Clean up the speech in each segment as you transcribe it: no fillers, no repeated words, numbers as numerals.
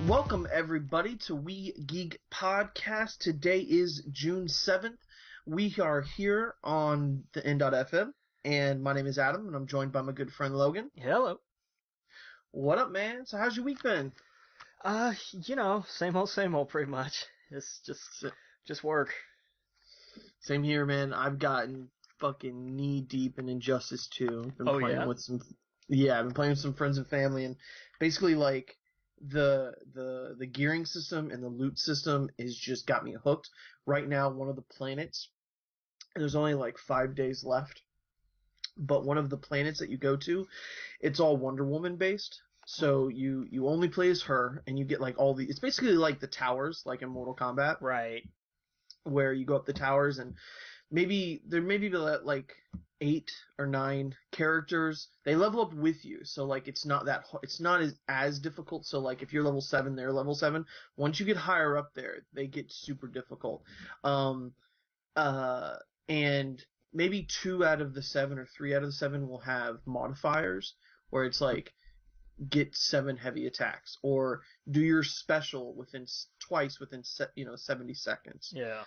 Welcome everybody to We Geek Podcast. Today is June 7th. We are here on the N.FM, and my name is Adam, and I'm joined by my good friend Logan. Hello. What up, man? So how's your week been? Same old pretty much. It's just work. Same here, man. I've gotten fucking knee deep in Injustice 2. I've been Oh, playing yeah? with I've been playing with some friends and family, and basically like the gearing system and the loot system is just got me hooked. Right now, one of the planets, there's only like 5 days left, but one of the planets that you go to, it's all Wonder Woman based. So you only play as her, and you get like all it's basically like the towers, like in Mortal Kombat, Right. where you go up the towers, and there may be like 8 or 9 characters. They level up with you, so like it's not as difficult. So like if you're level 7, they're level 7. Once you get higher up there, they get super difficult. And maybe 2 out of the 7 or 3 out of the 7 will have modifiers, where it's like get 7 heavy attacks, or do your special twice within 70 seconds. Yeah.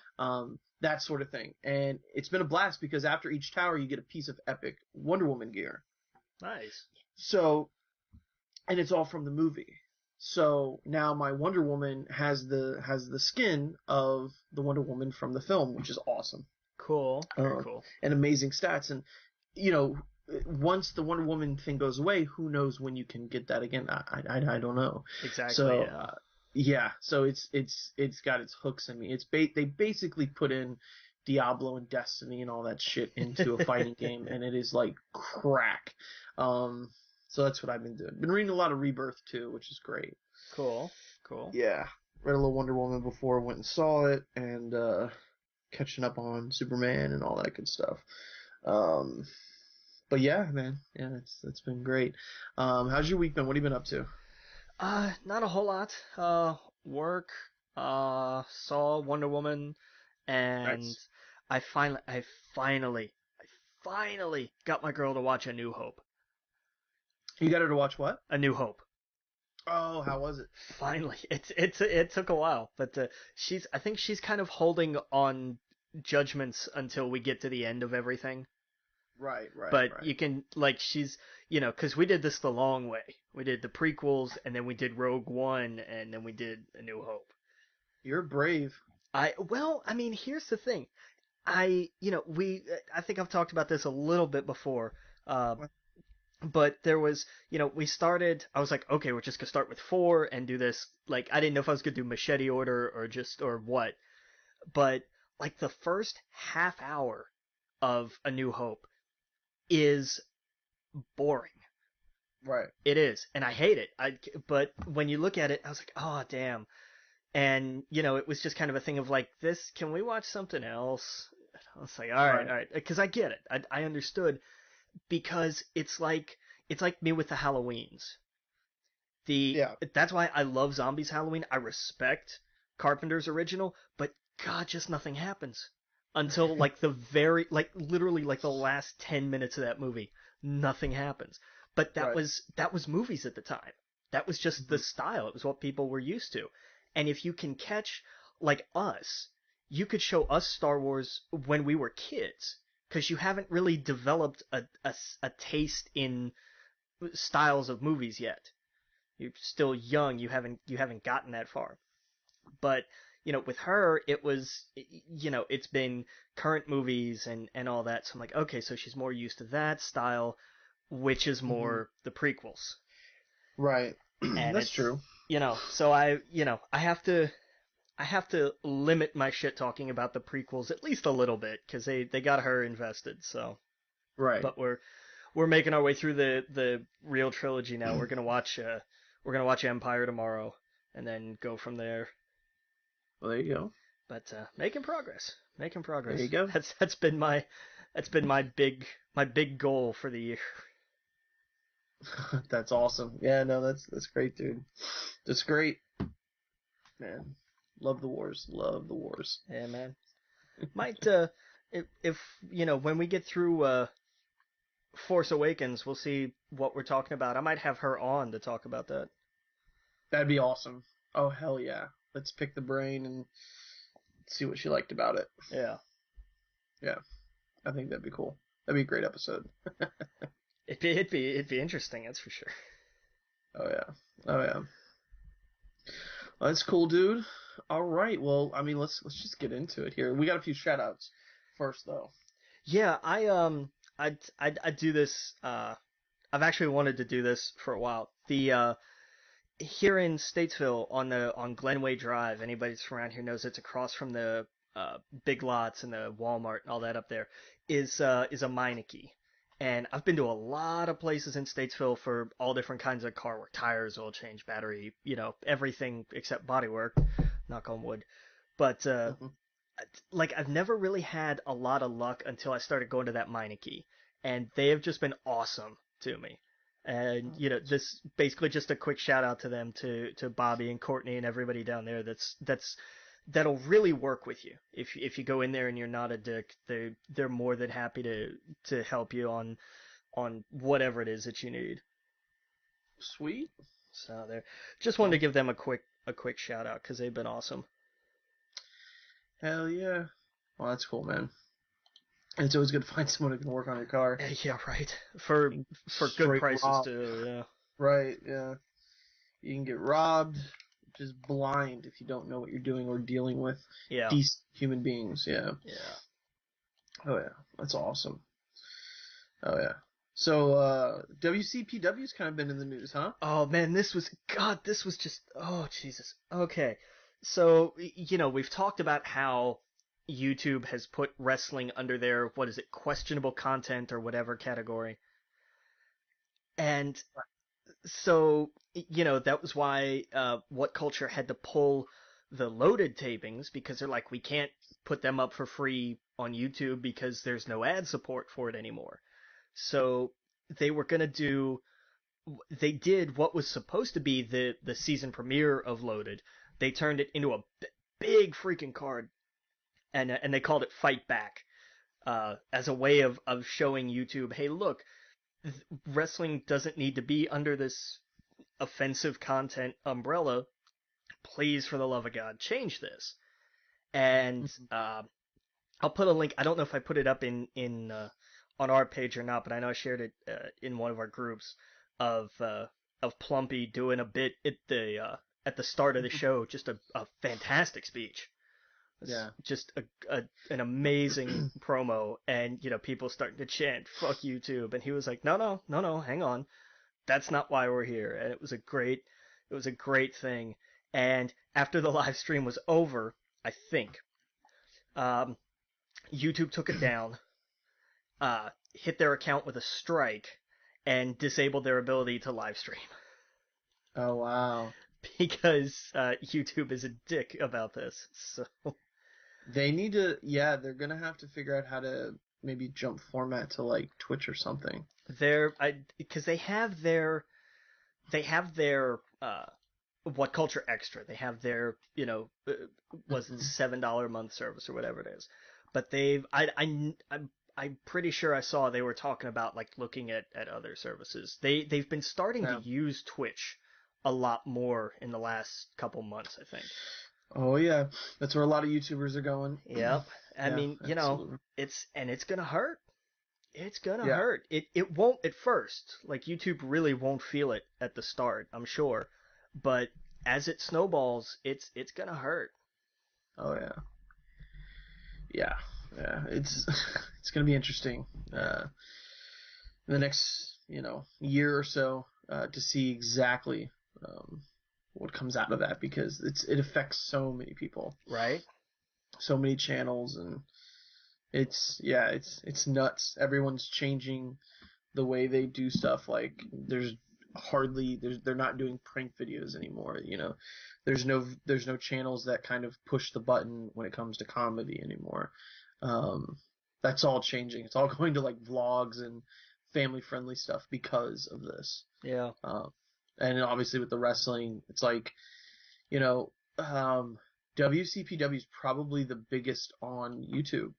That sort of thing. And it's been a blast because after each tower you get a piece of epic Wonder Woman gear. Nice. So, and it's all from the movie. So now my Wonder Woman has the skin of the Wonder Woman from the film, which is awesome. Cool. Very cool. And amazing stats. And once the Wonder Woman thing goes away, who knows when you can get that again? I don't know. Exactly. So, yeah. So it's got its hooks in me. They basically put in Diablo and Destiny and all that shit into a fighting game, and it is like crack. So that's what I've been doing. Been reading a lot of Rebirth too, which is great. Cool. Yeah, read a little Wonder Woman before, went and saw it, and catching up on Superman and all that good stuff. But yeah, man, yeah, it's been great. How's your week been? What have you been up to? Not a whole lot. Work. Saw Wonder Woman, and Nice. I finally got my girl to watch A New Hope. You got her to watch what? A New Hope. Oh, how was it? Finally, it took a while, but I think she's kind of holding on judgments until we get to the end of everything. Right. But you can, like, she's, because we did this the long way. We did the prequels, and then we did Rogue One, and then we did A New Hope. You're brave. Here's the thing. I think I've talked about this a little bit before. But there was, we started, I was like, okay, we're just going to start with 4 and do this. Like, I didn't know if I was going to do machete order or what. But, like, the first half hour of A New Hope is boring. Right. It is. And I hate it. But when you look at it, I was like, oh, damn. And, it was just kind of a thing of like, can we watch something else? I was like, all right. Because I get it. I understood. Because it's like me with the Halloweens. That's why I love Zombies Halloween. I respect Carpenter's original, but God, just nothing happens until like literally like the last 10 minutes of that movie. Nothing happens. But that was movies at the time. That was just the style. It was what people were used to. And if you can catch like us, you could show us Star Wars when we were kids. Because you haven't really developed a taste in styles of movies yet. You're still young. You haven't gotten that far. But with her, it was it's been current movies and all that. So I'm like, okay, so she's more used to that style, which is more the prequels. Right. And that's true. So I have to limit my shit talking about the prequels at least a little bit because they got her invested. So, right. But we're making our way through the real trilogy now. We're gonna watch Empire tomorrow, and then go from there. Well, there you go. But making progress, making There progress. you go. That's been my big goal for the year. That's awesome. Yeah, no, that's great, dude. That's great, man. Love the wars. Love the wars. Yeah, man. Might if when we get through Force Awakens, we'll see what we're talking about. I might have her on to talk about that. That'd be awesome. Oh hell yeah. Let's pick the brain and see what she liked about it. Yeah. Yeah, I think that'd be cool. That'd be a great episode. It'd be interesting, that's for sure. Oh yeah. Oh yeah. Well, that's cool, dude. All right. Well, I mean, let's just get into it here. We got a few shout outs first though. Yeah, I do this. I've actually wanted to do this for a while. The here in Statesville on Glenway Drive, anybody that's from around here knows it's across from the Big Lots and the Walmart and all that up there, is a Meineke. And I've been to a lot of places in Statesville for all different kinds of car work, tires, oil change, battery, everything except body work, knock on wood. But Mhm. like I've never really had a lot of luck until I started going to that Meineke, and they have just been awesome to me. And this basically just a quick shout out to them, to Bobby and Courtney and everybody down there. That'll really work with you if you go in there and you're not a dick. They're more than happy to help you on whatever it is that you need. Sweet. So there, just wanted to give them a quick shout out because they've been awesome. Hell yeah. Well, that's cool, man. It's always good to find someone who can work on your car. Yeah, right. For good Straight prices rob. too. Yeah. Right, yeah. You can get robbed just blind if you don't know what you're doing or dealing with Yeah. decent human beings. Yeah. Yeah. Oh yeah. That's awesome. Oh yeah. So WCPW's kind of been in the news, huh? Oh man, this was just, oh Jesus. Okay. So, we've talked about how YouTube has put wrestling under their, what is it, questionable content or whatever category. And so, that was why What Culture had to pull the loaded tapings, because they're like, we can't put them up for free on YouTube because there's no ad support for it anymore. So they were going to they did what was supposed to be the season premiere of Loaded. They turned it into a big freaking card, and they called it Fight Back, as a way of showing YouTube, hey, look, wrestling doesn't need to be under this offensive content umbrella. Please, for the love of God, change this. And I'll put a link. I don't know if I put it up in on our page or not, but I know I shared it in one of our groups of Plumpy doing a bit at the start of the show. Just a fantastic speech. Yeah. Just an amazing promo, and people starting to chant "fuck YouTube," and he was like, no, hang on, that's not why we're here. And it was a great thing. And after the live stream was over, I think, YouTube took it down, hit their account with a strike, and disabled their ability to live stream. Oh wow. Because YouTube is a dick about this. So They need to, yeah, they're gonna have to figure out how to maybe jump format to like Twitch or something. because they have their What Culture Extra. They have their was it $7 a month service or whatever it is. But I'm pretty sure I saw they were talking about like looking at other services. They've been starting to use Twitch a lot more in the last couple months, I think. Oh yeah, that's where a lot of YouTubers are going. Yep. I Yeah, mean, absolutely. it's gonna hurt. It's gonna Yeah. hurt. It won't at first. Like YouTube really won't feel it at the start, I'm sure. But as it snowballs, it's gonna hurt. Oh yeah. Yeah. Yeah. It's it's gonna be interesting. In the next, year or so, to see exactly what comes out of that, because it affects so many people, Right? so many channels, and it's nuts. Everyone's changing the way they do stuff. Like there's hardly they're not doing prank videos anymore. There's no channels that kind of push the button when it comes to comedy anymore. Um, that's all changing. It's all going to like vlogs and family friendly stuff because of this. Yeah. And obviously with the wrestling, it's like, you know, WCPW is probably the biggest on YouTube,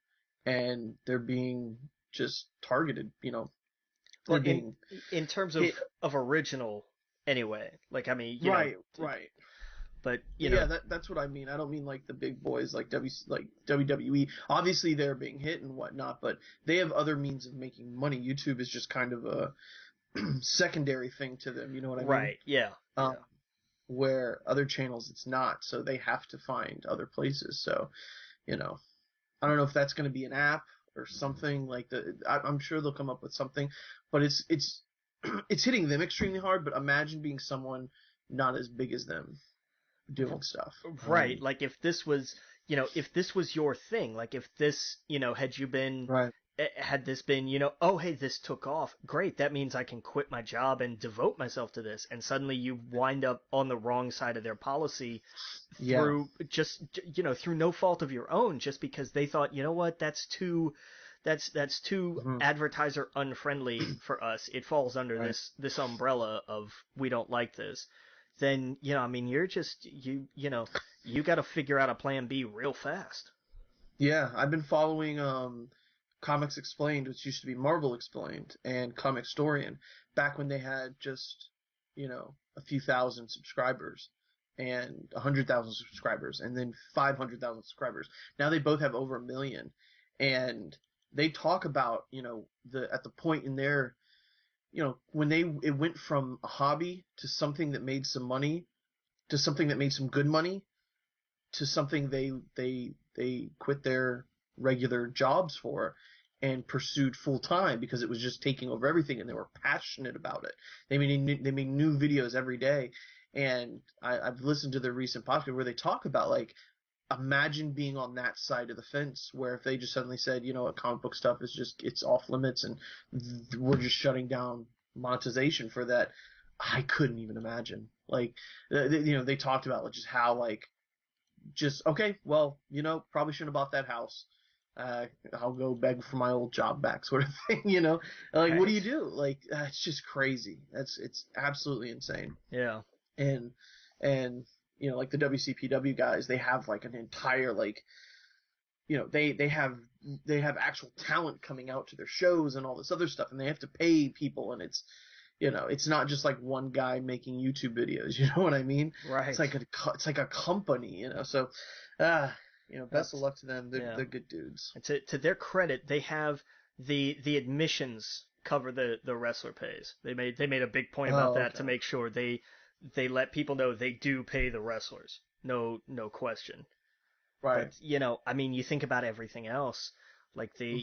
and they're being just targeted. Well, They're being in terms hit. of original, anyway. Like, I mean, Right, right. but Yeah, that's what I mean. I don't mean like the big boys like WWE. Obviously, they're being hit and whatnot, but they have other means of making money. YouTube is just kind of a secondary thing to them. You know what I mean? right, yeah, Um, where other channels it's not, so they have to find other places. So, I don't know if that's going to be an app or something like I'm sure they'll come up with something, but it's it's hitting them extremely hard. But imagine being someone not as big as them doing stuff. right. Like if this was, if this was your thing, like if this, Right. had this been, oh, hey, this took off. Great. That means I can quit my job and devote myself to this. And suddenly you wind up on the wrong side of their policy Yeah. through just, through no fault of your own, just because they thought, you know what, that's too Mhm. advertiser unfriendly for us. It falls under Right. this umbrella of we don't like this. Then, I mean, you're just, you got to figure out a plan B real fast. Yeah, I've been following Comics Explained, which used to be Marvel Explained, and Comic Storian back when they had just, a few thousand subscribers and 100,000 subscribers and then 500,000 subscribers. Now they both have over a million, and they talk about, at the point in their, when it went from a hobby to something that made some money to something that made some good money to something they quit their regular jobs for and pursued full time because it was just taking over everything, and they were passionate about it. They made new videos every day, and I've listened to their recent podcast where they talk about like, imagine being on that side of the fence where if they just suddenly said, comic book stuff is just, it's off limits and we're just shutting down monetization for that. I couldn't even imagine. Like, they talked about like just how like, just okay, well, probably shouldn't have bought that house. I'll go beg for my old job back, sort of thing. Like, what do you Right. do? Like, it's just crazy. It's absolutely insane. Yeah. And and like the WCPW guys, they have like an entire like, they have actual talent coming out to their shows and all this other stuff, and they have to pay people, and it's not just like one guy making YouTube videos. You know what I mean? Right. It's like a company. So, best of luck to them. They're Yeah. they're good dudes. And to their credit, they have the admissions cover the wrestler pays. They made a big point about Oh, that to okay. make sure they let people know they do pay the wrestlers. No question. Right. But, I mean, you think about everything else, like Hmm.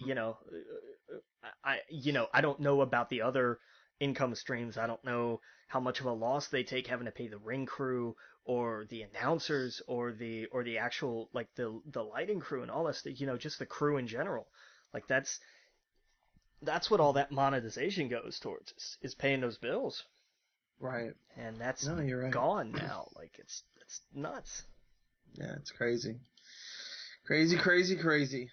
I don't know about the other income streams. I don't know how much of a loss they take having to pay the ring crew or the announcers or the actual like the lighting crew and all this, just the crew in general. Like that's what all Hmm. that monetization goes towards is paying those bills. Right. And that's No, you're right. gone now. Like it's nuts. Yeah, it's crazy. Crazy, crazy, crazy.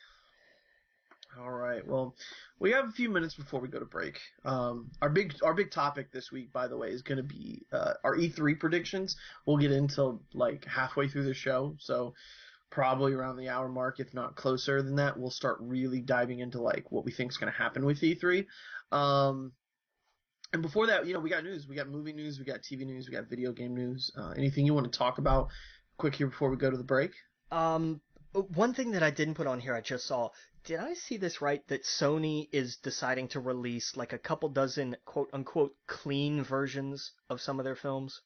All right. Well, we have a few minutes before we go to break. Our big topic this week, by the way, is going to be our E3 predictions. We'll get into like halfway through the show, so probably around the hour mark, if not closer than that, we'll start really diving into like what we think is going to happen with E3. Um, and before that, we got news. We got movie news. We got TV news. We got video game news. Anything you want to talk about quick here before we go to the break? Um, one thing that I didn't put on here, I just saw. Did I see this right? That Sony is deciding to release like a couple dozen quote unquote clean versions of some of their films.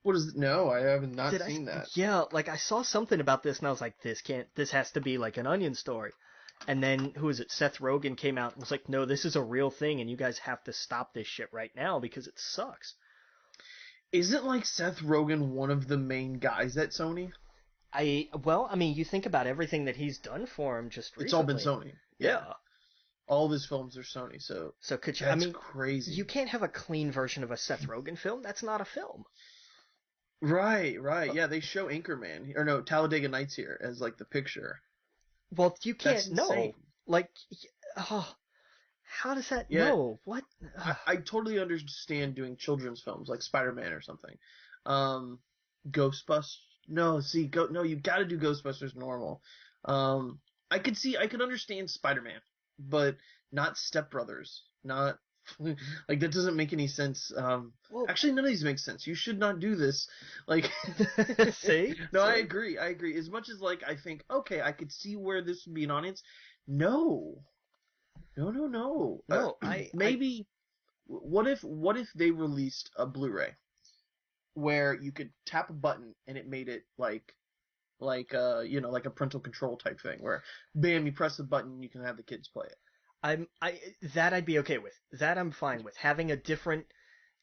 What is it? No, I haven't not Did I? seen that. Yeah, like I saw something about this and I was like, this has to be like an Onion story. And then who is it? Seth Rogen came out and was like, no, this is a real thing and you guys have to stop this shit right now because it sucks. Isn't like Seth Rogen one of the main guys at Sony? Well, I mean, you think about everything that he's done for him just It's all been recently. Sony. Yeah. Yeah. All of his films are Sony, so So could you? I that's mean, you crazy. can't have a clean version of a Seth Rogen film. That's not a film. Right, right. Uh, Yeah, they show Anchorman or no, Talladega Nights here as like the picture. Well, you That's can't insane. know. Like, oh, how does that Yeah, know? What? I totally understand doing children's films like Spider-Man or something. Um, Ghostbusters. No, see, no, you got to do Ghostbusters normal. Um, I could understand Spider-Man, but not Step Brothers. Not like that doesn't make any sense. Well, Actually, none of these make sense. You should not do this. Like, see, no, I see. agree. I agree. As much as like I think, okay, I could see where this would be an audience. No, no, no, no. No, I, Maybe what if they released a Blu-ray where you could tap a button and it made it like a parental control type thing where bam you press the button and you can have the kids play it. that I'd be okay with. That I'm fine with. Having a different,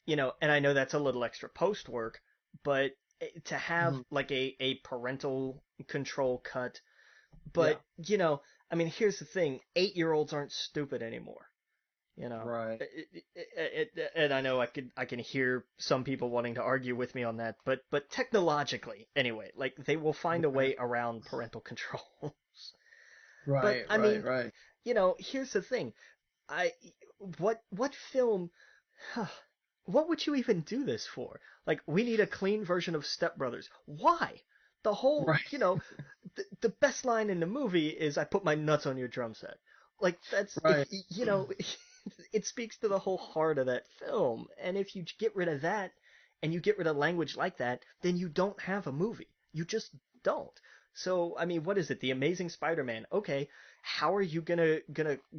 and I know that's a little extra post work, but to have Mhm. like a parental control cut. Yeah. But, I mean, here's the thing. 8-year-olds aren't stupid anymore. You know, Right. and I know I can hear some people wanting to argue with me on that, but technologically, anyway, like they will find a Right. way around parental control. But Right. I Right. mean, Right. here's the thing. I what film what would you even do this for? Like we need a clean version of Step Brothers. Why? The whole, Right. the best line in the movie is I put my nuts on your drum set. Like that's if Right. it speaks to the whole heart of that film. And if you get rid of that and you get rid of language like that, then you don't have a movie. You just don't. So, I mean, what is it? The Amazing Spider-Man. Okay, how are you gonna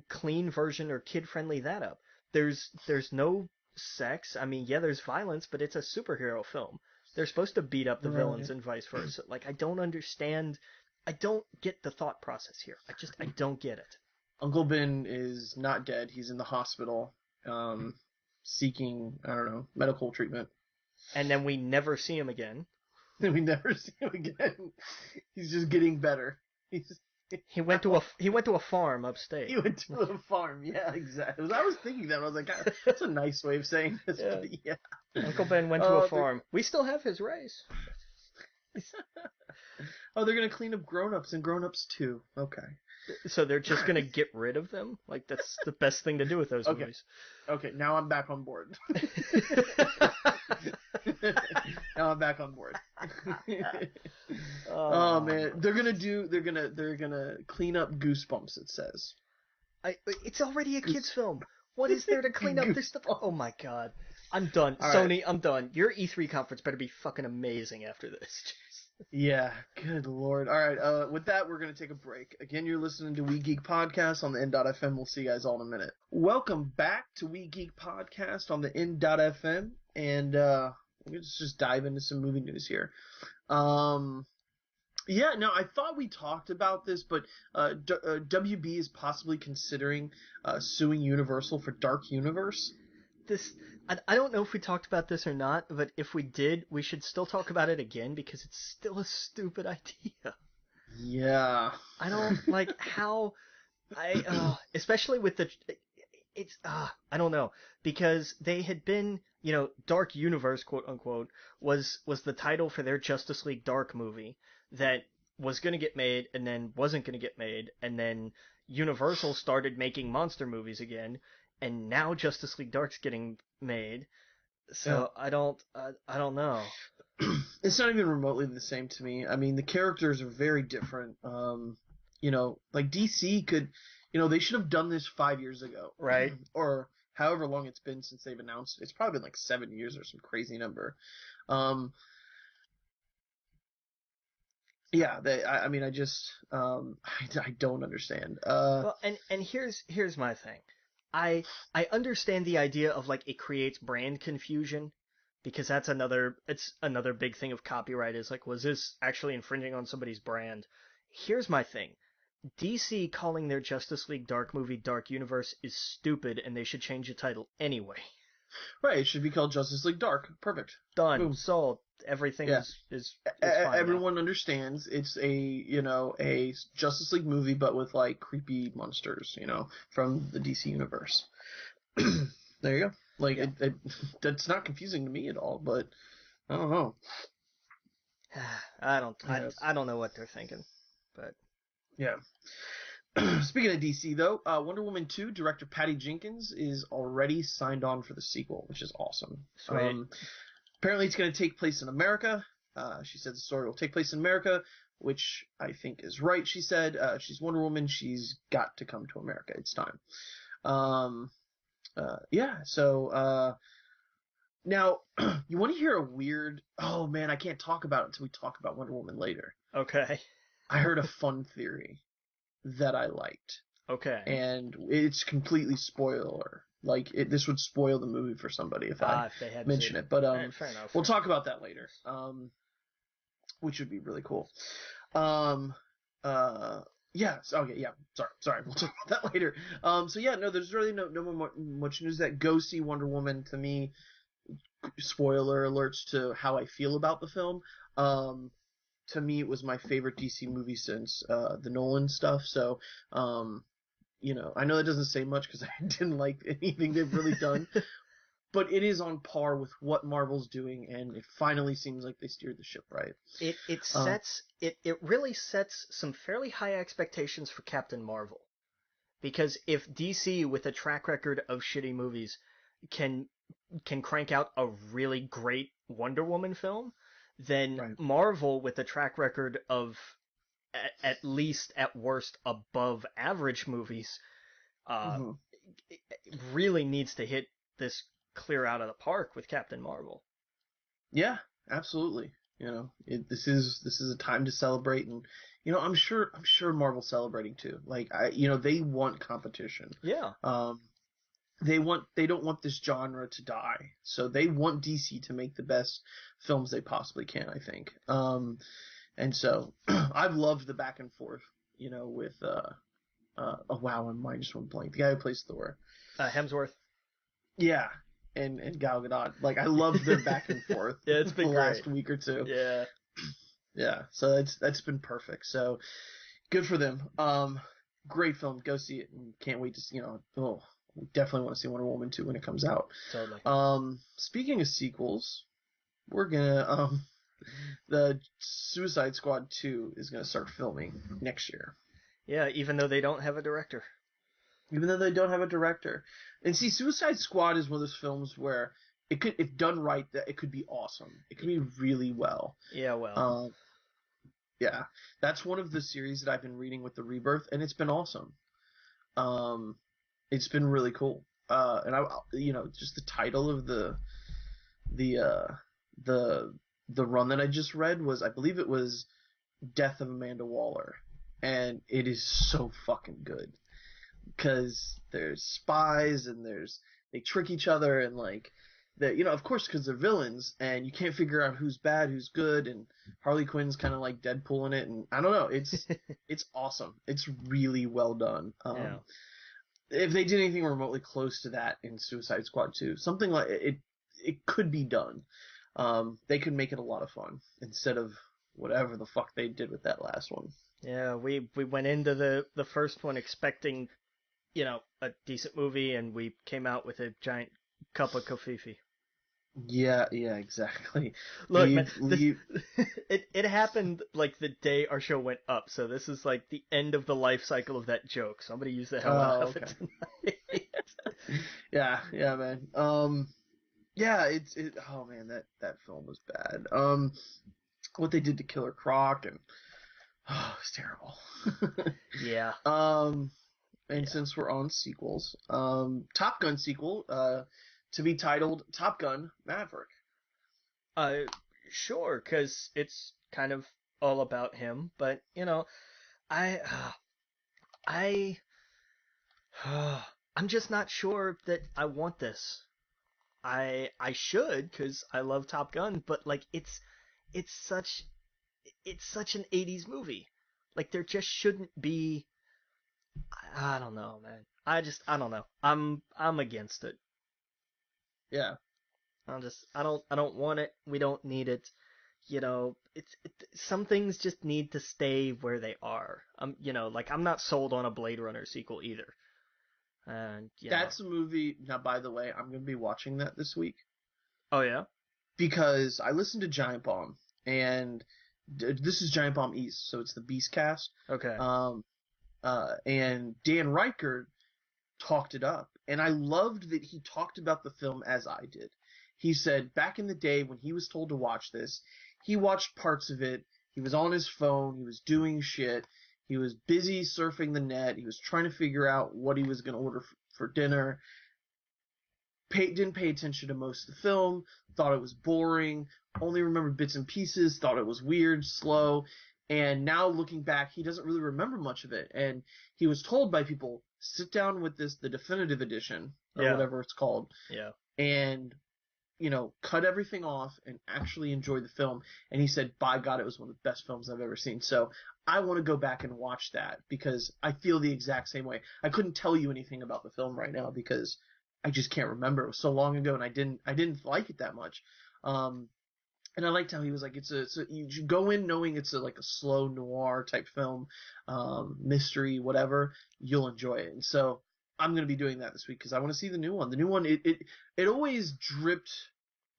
clean version or kid friendly that up? There's no sex. I mean, yeah, there's violence, but it's a superhero film. They're supposed to beat up the villains Right. and vice versa. Like I don't understand. I don't get the thought process here. I don't get it. Uncle Ben is not dead. He's in the hospital, um, seeking I don't know medical treatment. And then we never see him again. And we never see him again. He's just getting better. He's He went to a farm upstate. He went to a farm. Yeah, exactly. I was thinking that. I was like, "Ah, that's a nice way of saying this." Yeah. But yeah. Uncle Ben went to a farm. We still have his race. They're gonna clean up grown-ups and grown-ups too. Okay. So they're just gonna get rid of them? Like that's the best thing to do with those Okay. movies. Okay. Now I'm back on board. Now I'm back on board. Oh man, they're gonna clean up Goosebumps. It says. It's already a kids film. What is there to clean up? There's stuff. Oh my god. I'm done. All Sony, right. I'm done. Your E3 conference better be fucking amazing after this. Yeah, good lord. All right, with that, we're going to take a break. Again, you're listening to We Geek Podcast on the N.FM. We'll see you guys all in a minute. Welcome back to We Geek Podcast on the N.FM, and let's just dive into some movie news here. Yeah, no, I thought we talked about this, but WB is possibly considering suing Universal for Dark Universe. I don't know if we talked about this or not, but if we did, we should still talk about it again because it's still a stupid idea. Yeah. I don't like how especially with I don't know, because they had been, Dark Universe, quote unquote, was the title for their Justice League Dark movie that was going to get made and then wasn't going to get made, and then Universal started making monster movies again, and now Justice League Dark's getting made. So Yeah. I don't know. It's not even remotely the same to me. I mean, the characters are very different. Like DC could, they should have done this 5 years ago, Right? or however long it's been since they've announced it. It's probably been like 7 years or some crazy number. Um, yeah, I mean, I just, I don't understand. Well, and here's my thing. I understand the idea of like it creates brand confusion because it's another big thing of copyright is like was this actually infringing on somebody's brand? Here's my thing. DC calling their Justice League Dark movie Dark Universe is stupid and they should change the title anyway. Right, it should be called Justice League Dark. Perfect. Done. Boom. Sold. Everything Yeah. is fine now. Everyone understands it's a Justice League movie, but with like creepy monsters, from the DC universe. There you go. Like Yeah. that's not confusing to me at all, but I don't know. I don't Yes. I don't know what they're thinking, but Yeah. Speaking of DC, though, Wonder Woman 2 director Patty Jenkins is already signed on for the sequel, which is awesome. sweet. Apparently, it's going to take place in America. She said the story will take place in America, which I think is right. She said she's Wonder Woman. She's got to come to America. It's time. Yeah. So now, you want to hear a weird? Oh man, I can't talk about it until we talk about Wonder Woman later. Okay. I heard a fun theory that I liked. Okay. And it's completely spoiler. Like this would spoil the movie for somebody if I If they hadn't mention seen it. But fair enough. we'll talk about that later. Which would be really cool. Um, yeah. Okay. Yeah. Sorry. We'll talk about that later. So yeah, no, there's really no much news. That go see Wonder Woman to me. Spoiler alerts to how I feel about the film. To me, it was my favorite DC movie since the Nolan stuff. So, I know that doesn't say much because I didn't like anything they've really done, but it is on par with what Marvel's doing, and it finally seems like they steered the ship right. It really sets some fairly high expectations for Captain Marvel, because if DC with a track record of shitty movies can crank out a really great Wonder Woman film, then Right. Marvel with a track record of at least at worst above average movies Mm-hmm. really needs to hit this clear out of the park with Captain Marvel. Yeah, absolutely. This is a time to celebrate, and I'm sure Marvel's celebrating too. Like they want competition. Yeah. They don't want this genre to die, so they want DC to make the best films they possibly can, I think. And so I've loved the back and forth, with oh wow, my mind just went blank. The guy who plays Thor. Hemsworth. Yeah, and Gal Gadot. Like I loved their back and forth. Yeah, it's been the great. last week or two. Yeah. Yeah, so that's been perfect. So good for them. Great film. Go see it, and can't wait to see. We definitely want to see Wonder Woman 2 when it comes out. Totally. Speaking of sequels, we're gonna the Suicide Squad 2 is gonna start filming next year. Yeah, even though they don't have a director. Even though they don't have a director. And see, Suicide Squad is one of those films where it could, if done right, that it could be awesome. It could be really well. Yeah, well. Yeah, that's one of the series that I've been reading with the Rebirth, and it's been awesome. It's been really cool. And just the title of the run that I just read was, I believe it was Death of Amanda Waller, and it is so fucking good because there's spies and they trick each other, and like of course, because they're villains and you can't figure out who's bad, who's good, and Harley Quinn's kind of like Deadpool in it, and I don't know, it's awesome. It's really well done. Yeah. If they did anything remotely close to that in Suicide Squad 2, something like it could be done. They could make it a lot of fun instead of whatever the fuck they did with that last one. Yeah, we went into the first one expecting, a decent movie, and we came out with a giant cup of kofifi. Yeah, exactly. Look, man, it happened like the day our show went up, so this is like the end of the life cycle of that joke. So I'm gonna use the hell out of it tonight. Yeah, man. Yeah, oh man, that film was bad. What they did to Killer Croc, and it's terrible. Yeah. And since we're on sequels, Top Gun sequel, to be titled Top Gun Maverick. Sure, because it's kind of all about him, but I I'm just not sure that I want this. I should, because I love Top Gun, but like it's such an 80s movie. Like there just shouldn't be. I don't know, man. I don't know. I'm against it. Yeah. I don't want it. We don't need it. Some things just need to stay where they are. Like I'm not sold on a Blade Runner sequel either. And That's a movie. Now, by the way, I'm going to be watching that this week oh yeah, because I listened to Giant Bomb, and this is Giant Bomb East, so it's the Beast cast. okay, Um, and Dan Reichert talked it up, and I loved that he talked about the film as I did. He said back in the day when he was told to watch this, he watched parts of it. He was on his phone. He was doing shit. He was busy surfing the net. He was trying to figure out what he was going to order for dinner. Didn't pay attention to most of the film. Thought it was boring. Only remembered bits and pieces. Thought it was weird, slow. And now looking back, he doesn't really remember much of it. And he was told by people, sit down with the definitive edition, or yeah, whatever it's called, yeah, and cut everything off and actually enjoy the film. And he said, by God, it was one of the best films I've ever seen. So I want to go back and watch that because I feel the exact same way. I couldn't tell you anything about the film right now because I just can't remember. It was so long ago and I didn't like it that much. And I liked how he was like, you should go in knowing it's like a slow noir type film, mystery, whatever. You'll enjoy it. And so I'm going to be doing that this week because I want to see the new one. The new one, it always dripped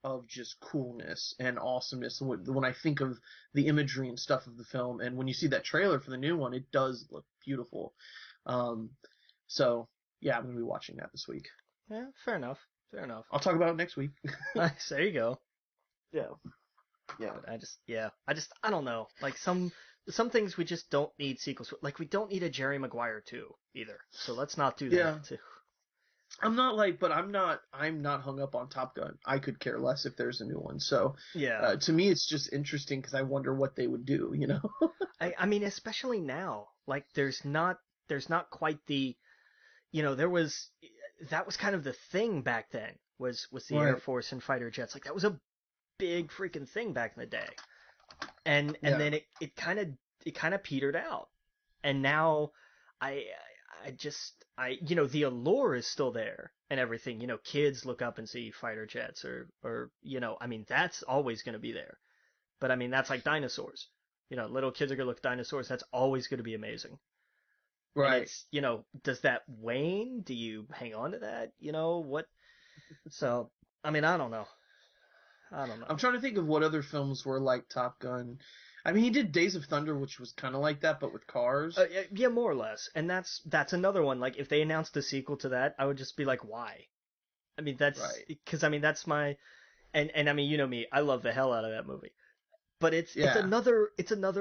of just coolness and awesomeness when I think of the imagery and stuff of the film. And when you see that trailer for the new one, it does look beautiful. Um, so yeah, I'm going to be watching that this week. yeah. Fair enough. Fair enough. I'll talk about it next week. Nice. There you go. Yeah. Yeah. But I don't know. Like some things we just don't need sequels. Like we don't need a Jerry Maguire 2 either. So let's not do that Yeah. too. I'm not hung up on Top Gun. I could care less if there's a new one. So Yeah. to me, it's just interesting because I wonder what they would do. I mean, especially now, like there's not quite the, that was kind of the thing back then was the Air Right. Force and fighter jets. Like that was a big freaking thing back in the day. And Yeah. then it kind of petered out. And now I the allure is still there and everything. Kids look up and see fighter jets or I mean that's always going to be there. But I mean that's like dinosaurs. Little kids are going to look at dinosaurs. That's always going to be amazing. And Right. it's, does that wane? Do you hang on to that? What? So, I mean, I don't know. I'm trying to think of what other films were like Top Gun. I mean, he did Days of Thunder, which was kind of like that, but with cars. Yeah, more or less. And that's another one. Like, if they announced a sequel to that, I would just be like, why? I mean, that's Right. because I mean that's my, and I mean you know me, I love the hell out of that movie. But it's Yeah. another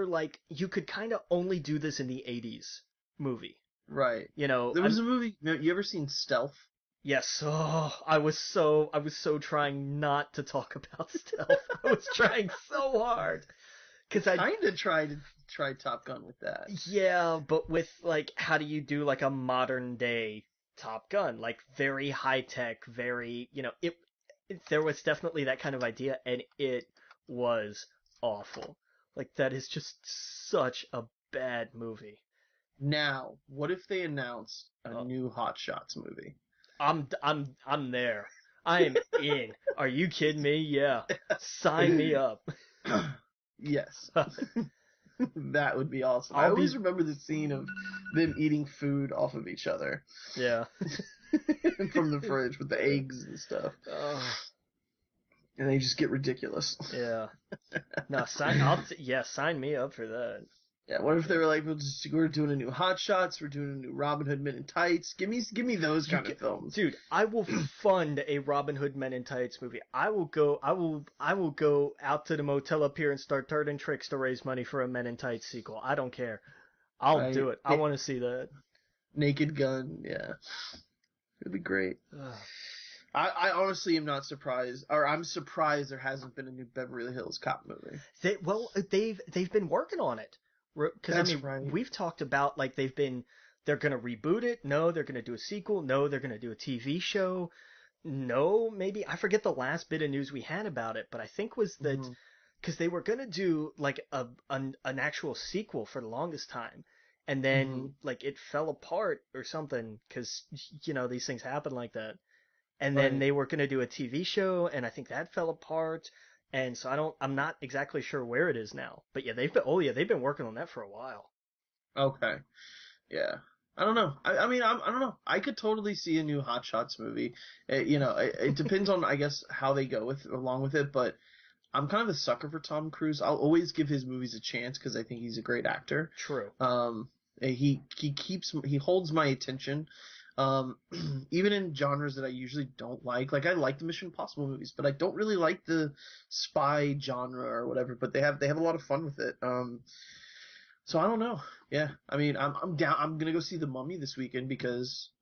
like you could kind of only do this in the '80s movie. Right. You know, There was a movie. You ever seen Stealth? yes. Oh, I was so trying not to talk about Stealth. I was trying so hard because I Kind of tried Top Gun with that. yeah, but with like how do you do like a modern day Top Gun, like very high tech, very there was definitely that kind of idea, and it was awful. Like that is just such a bad movie. Now, what if they announced a Uh, new Hot Shots movie? I'm there. I am in. Are you kidding me? Yeah. Sign me up. Yes. That would be awesome. I I'll always be remember the scene of them eating food off of each other yeah. from the fridge with the eggs and stuff. Oh, And they just get ridiculous. yeah. No, sign me up for that. Yeah, what if they were like, we're doing a new Hot Shots, we're doing a new Robin Hood Men in Tights. Give me those kind of films. Dude, I will fund a Robin Hood Men in Tights movie. I will go out to the motel up here and start turning tricks to raise money for a Men in Tights sequel. I don't care. I'll do it. I want to see that. Naked Gun, yeah. It'd be great. I honestly am not surprised, or I'm surprised there hasn't been a new Beverly Hills Cop movie. They've been working on it. Because I mean, right. we've talked about like they're gonna reboot it. No, they're gonna do a sequel. No, they're gonna do a TV show. No, maybe I forget the last bit of news we had about it, but I think was that because they were gonna do like an actual sequel for the longest time, and then like it fell apart or something because these things happen like that. and then Right. they were going to do a TV show, and I think that fell apart. And so I'm not exactly sure where it is now. But yeah, they've been working on that for a while. Okay. Yeah. I don't know. I mean, I don't know. I could totally see a new Hot Shots movie. It depends on, I guess, how they go along with it. But I'm kind of a sucker for Tom Cruise. I'll always give his movies a chance because I think he's a great actor. True. He holds my attention. Um, even in genres that I usually don't like. Like I like the Mission Impossible movies, but I don't really like the spy genre or whatever. But they have a lot of fun with it. So I don't know. Yeah, I mean, I'm down. I'm gonna go see The Mummy this weekend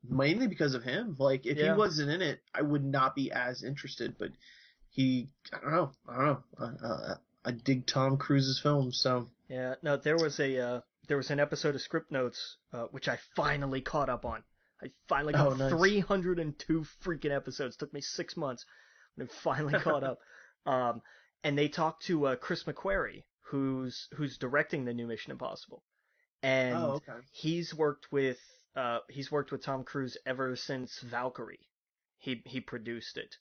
mainly because of him. Like, if he Yeah. wasn't in it, I would not be as interested. But I don't know. I don't know. I dig Tom Cruise's films, so. Yeah. No, there was an episode of Script Notes which I finally caught up on. I finally got Oh, nice. 302 freaking episodes. Took me 6 months, but I finally caught up. Um, and they talked to Chris McQuarrie, who's directing the new Mission Impossible, Oh, and okay. he's worked with Tom Cruise ever since Valkyrie. He produced it,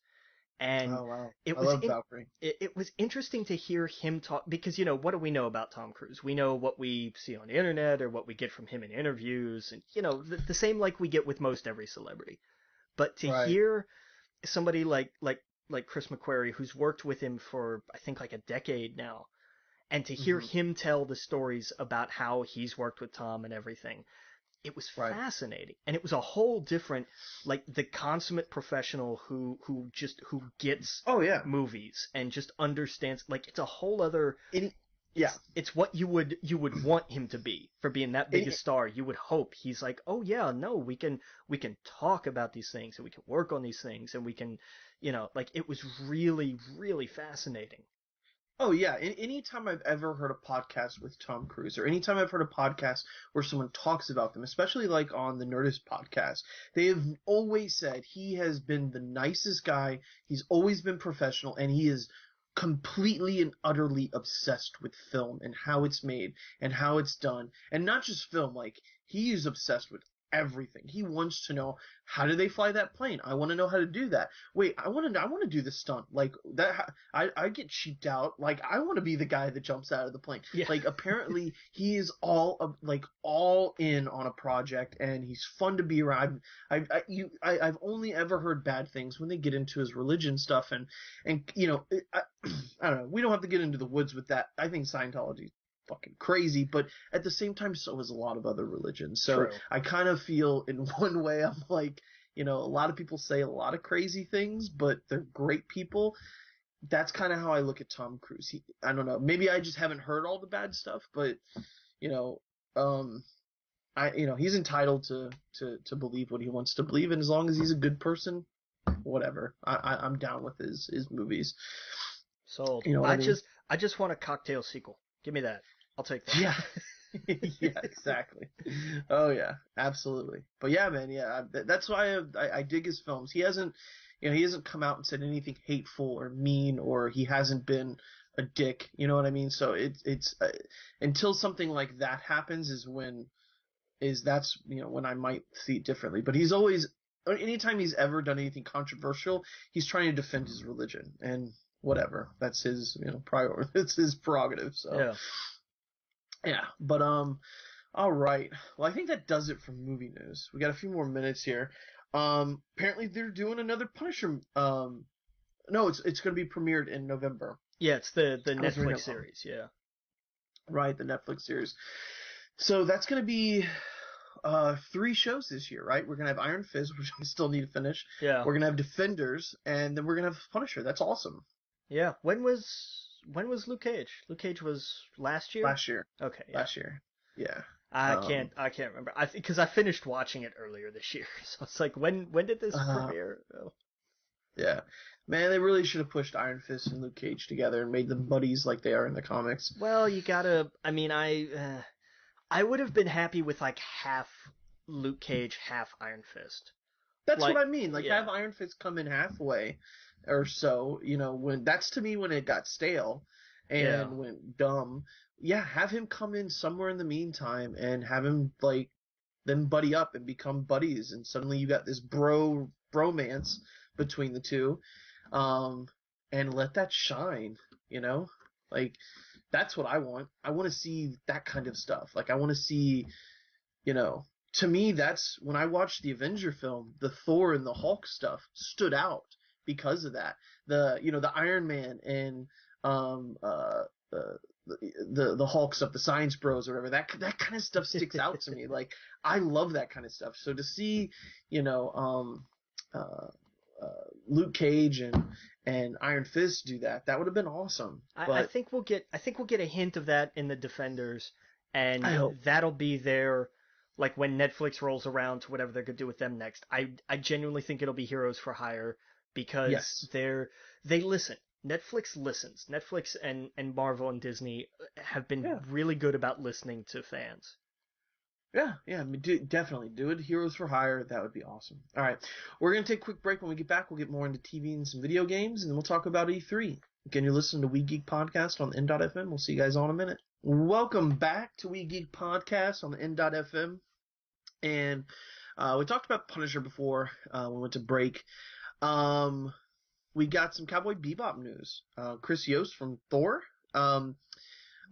and Oh, wow. it I was love Valkyrie. it was interesting to hear him talk because what do we know about Tom Cruise? We know what we see on the internet or what we get from him in interviews, and the same like we get with most every celebrity. But to Right. hear somebody like Chris McQuarrie, who's worked with him for I think like a decade now, and to hear Hmm. him tell the stories about how he's worked with Tom and everything, it was Right. fascinating. And it was a whole different, like the consummate professional who gets Oh, yeah. movies and just understands, like it's a whole other, Any, yeah. it's what you would want him to be for being that big a Any, star. You would hope he's like, oh yeah, no, we can talk about these things and we can work on these things and we can, like it was really, really fascinating. Oh yeah, anytime I've ever heard a podcast with Tom Cruise, or anytime I've heard a podcast where someone talks about them, especially like on the Nerdist podcast, they have always said he has been the nicest guy. He's always been professional, and he is completely and utterly obsessed with film and how it's made and how it's done, and not just film. Like he is obsessed with everything. He wants to know, how do they fly that plane? I want to know how to do that. Wait, I want to do the stunt like that. I get cheaped out. Like I want to be the guy that jumps out of the plane. Yeah. Like apparently he is all in on a project, and he's fun to be around. I've only ever heard bad things when they get into his religion stuff, and I don't know. We don't have to get into the woods with that. I think Scientology fucking crazy, but at the same time, so is a lot of other religions. So True. I kind of feel in one way, I'm like, a lot of people say a lot of crazy things, but they're great people. That's kind of how I look at Tom Cruise. I don't know. Maybe I just haven't heard all the bad stuff, but you know, um, he's entitled to believe what he wants to believe, and as long as he's a good person, whatever. I'm down with his movies. Sold. You know what I mean? I just want a cocktail sequel. Give me that. I'll take that. Yeah. Yeah, exactly. Oh yeah, absolutely. But yeah, man, yeah, that's why I dig his films. He hasn't come out and said anything hateful or mean, or he hasn't been a dick. You know what I mean? So it's until something like that happens that's when I might see it differently. But he's always, anytime he's ever done anything controversial, he's trying to defend his religion and whatever. That's his priority. It's his prerogative. So. Yeah. Yeah, but all right. Well, I think that does it for movie news. We got a few more minutes here. Apparently they're doing another Punisher. No, it's going to be premiered in November. Yeah, it's the I was reading Netflix it wrong. series. Yeah. Right, the Netflix series. So that's going to be 3 shows this year, right? We're going to have Iron Fist, which I still need to finish. Yeah. We're going to have Defenders, and then we're going to have Punisher. That's awesome. Yeah. When was Luke Cage? Luke Cage was last year? Last year. Okay, yeah. Last year. Yeah. I can't remember. Because I finished watching it earlier this year. So it's like when did this premiere? Oh. Yeah. Man, they really should have pushed Iron Fist and Luke Cage together and made them buddies like they are in the comics. Well, you gotta. I mean, I would have been happy with like half Luke Cage, half Iron Fist. That's Like, what I mean. Like, yeah, have Iron Fist come in halfway or so, when that's to me when it got stale yeah, and went dumb. Yeah, have him come in somewhere in the meantime and have him, like, them buddy up and become buddies, and suddenly you got this bromance between the two, um, and let that shine. You know, like that's what I want. I want to see that kind of stuff. Like I want to see, you know, to me that's when I watched the Avenger film, the Thor and the Hulk stuff stood out because of that. The Iron Man and um uh, uh the Hulk stuff, the Science Bros or whatever, that kind of stuff sticks out to me. Like I love that kind of stuff. So to see, you know, uh, Luke Cage and Iron Fist do that, that would have been awesome. I But think we'll get a hint of that in the Defenders, I and hope, that'll be there, like when Netflix rolls around to whatever they're gonna do with them next. I genuinely think it'll be Heroes for Hire because yes, they listen. Netflix listens. Netflix and Marvel and Disney have been yeah. really good about listening to fans. Yeah. I mean, definitely do it. Heroes for Hire. That would be awesome. All right, we're gonna take a quick break. When we get back, we'll get more into TV and some video games, and then we'll talk about E3. Again, you're listening to We Geek Podcast on the N.FM. We'll see you guys all in a minute. Welcome back to We Geek Podcast on the N.FM. And we talked about Punisher before we went to break. We got some Cowboy Bebop news. Chris Yost from Thor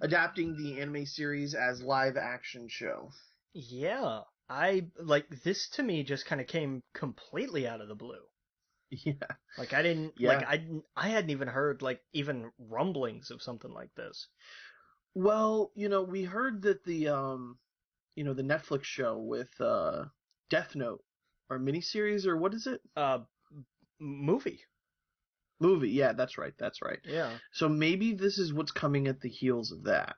adapting the anime series as live action show. Yeah, I like this to me just kind of came completely out of the blue. Yeah, Like I didn't like yeah. I hadn't even heard like even rumblings of something like this. Well, we heard that the Netflix show with Death Note or miniseries or what is it? Uh, movie. Movie. Yeah, that's right. That's right. Yeah. So maybe this is what's coming at the heels of that.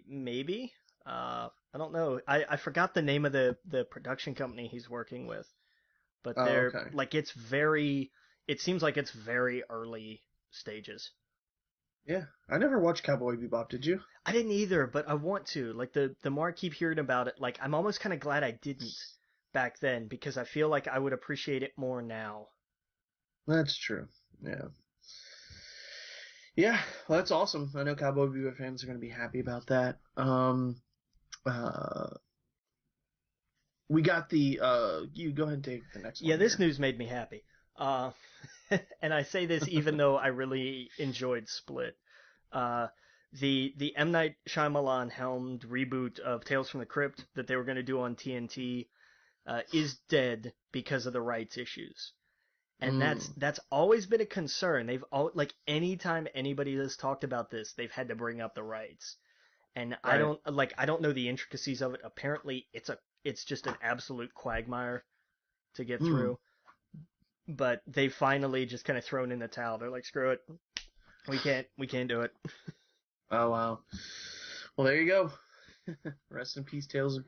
Maybe. I don't know. I forgot the name of the production company he's working with, but Oh, they're okay. like it's very. It seems like it's very early stages. Yeah, I never watched Cowboy Bebop. Did you? I didn't either, but I want to. Like the more I keep hearing about it, like I'm almost kind of glad I didn't back then because I feel like I would appreciate it more now. That's true. Yeah. Yeah, well, that's awesome. I know Cowboy Bebop fans are going to be happy about that. Uh, we got you go ahead and take the next Yeah, one this here. news made me happy. Uh, and I say this even though I really enjoyed Split. Uh, the M Night Shyamalan helmed reboot of Tales from the Crypt that they were going to do on TNT is dead because of the rights issues, and Mm, that's always been a concern. They've all like anytime anybody has talked about this, they've had to bring up the rights, and right. I don't know the intricacies of it. Apparently, it's just an absolute quagmire to get Hmm. through. But they finally just kind of thrown in the towel. They're like, screw it, we can't do it. Oh wow. Well, there you go. Rest in peace, Tales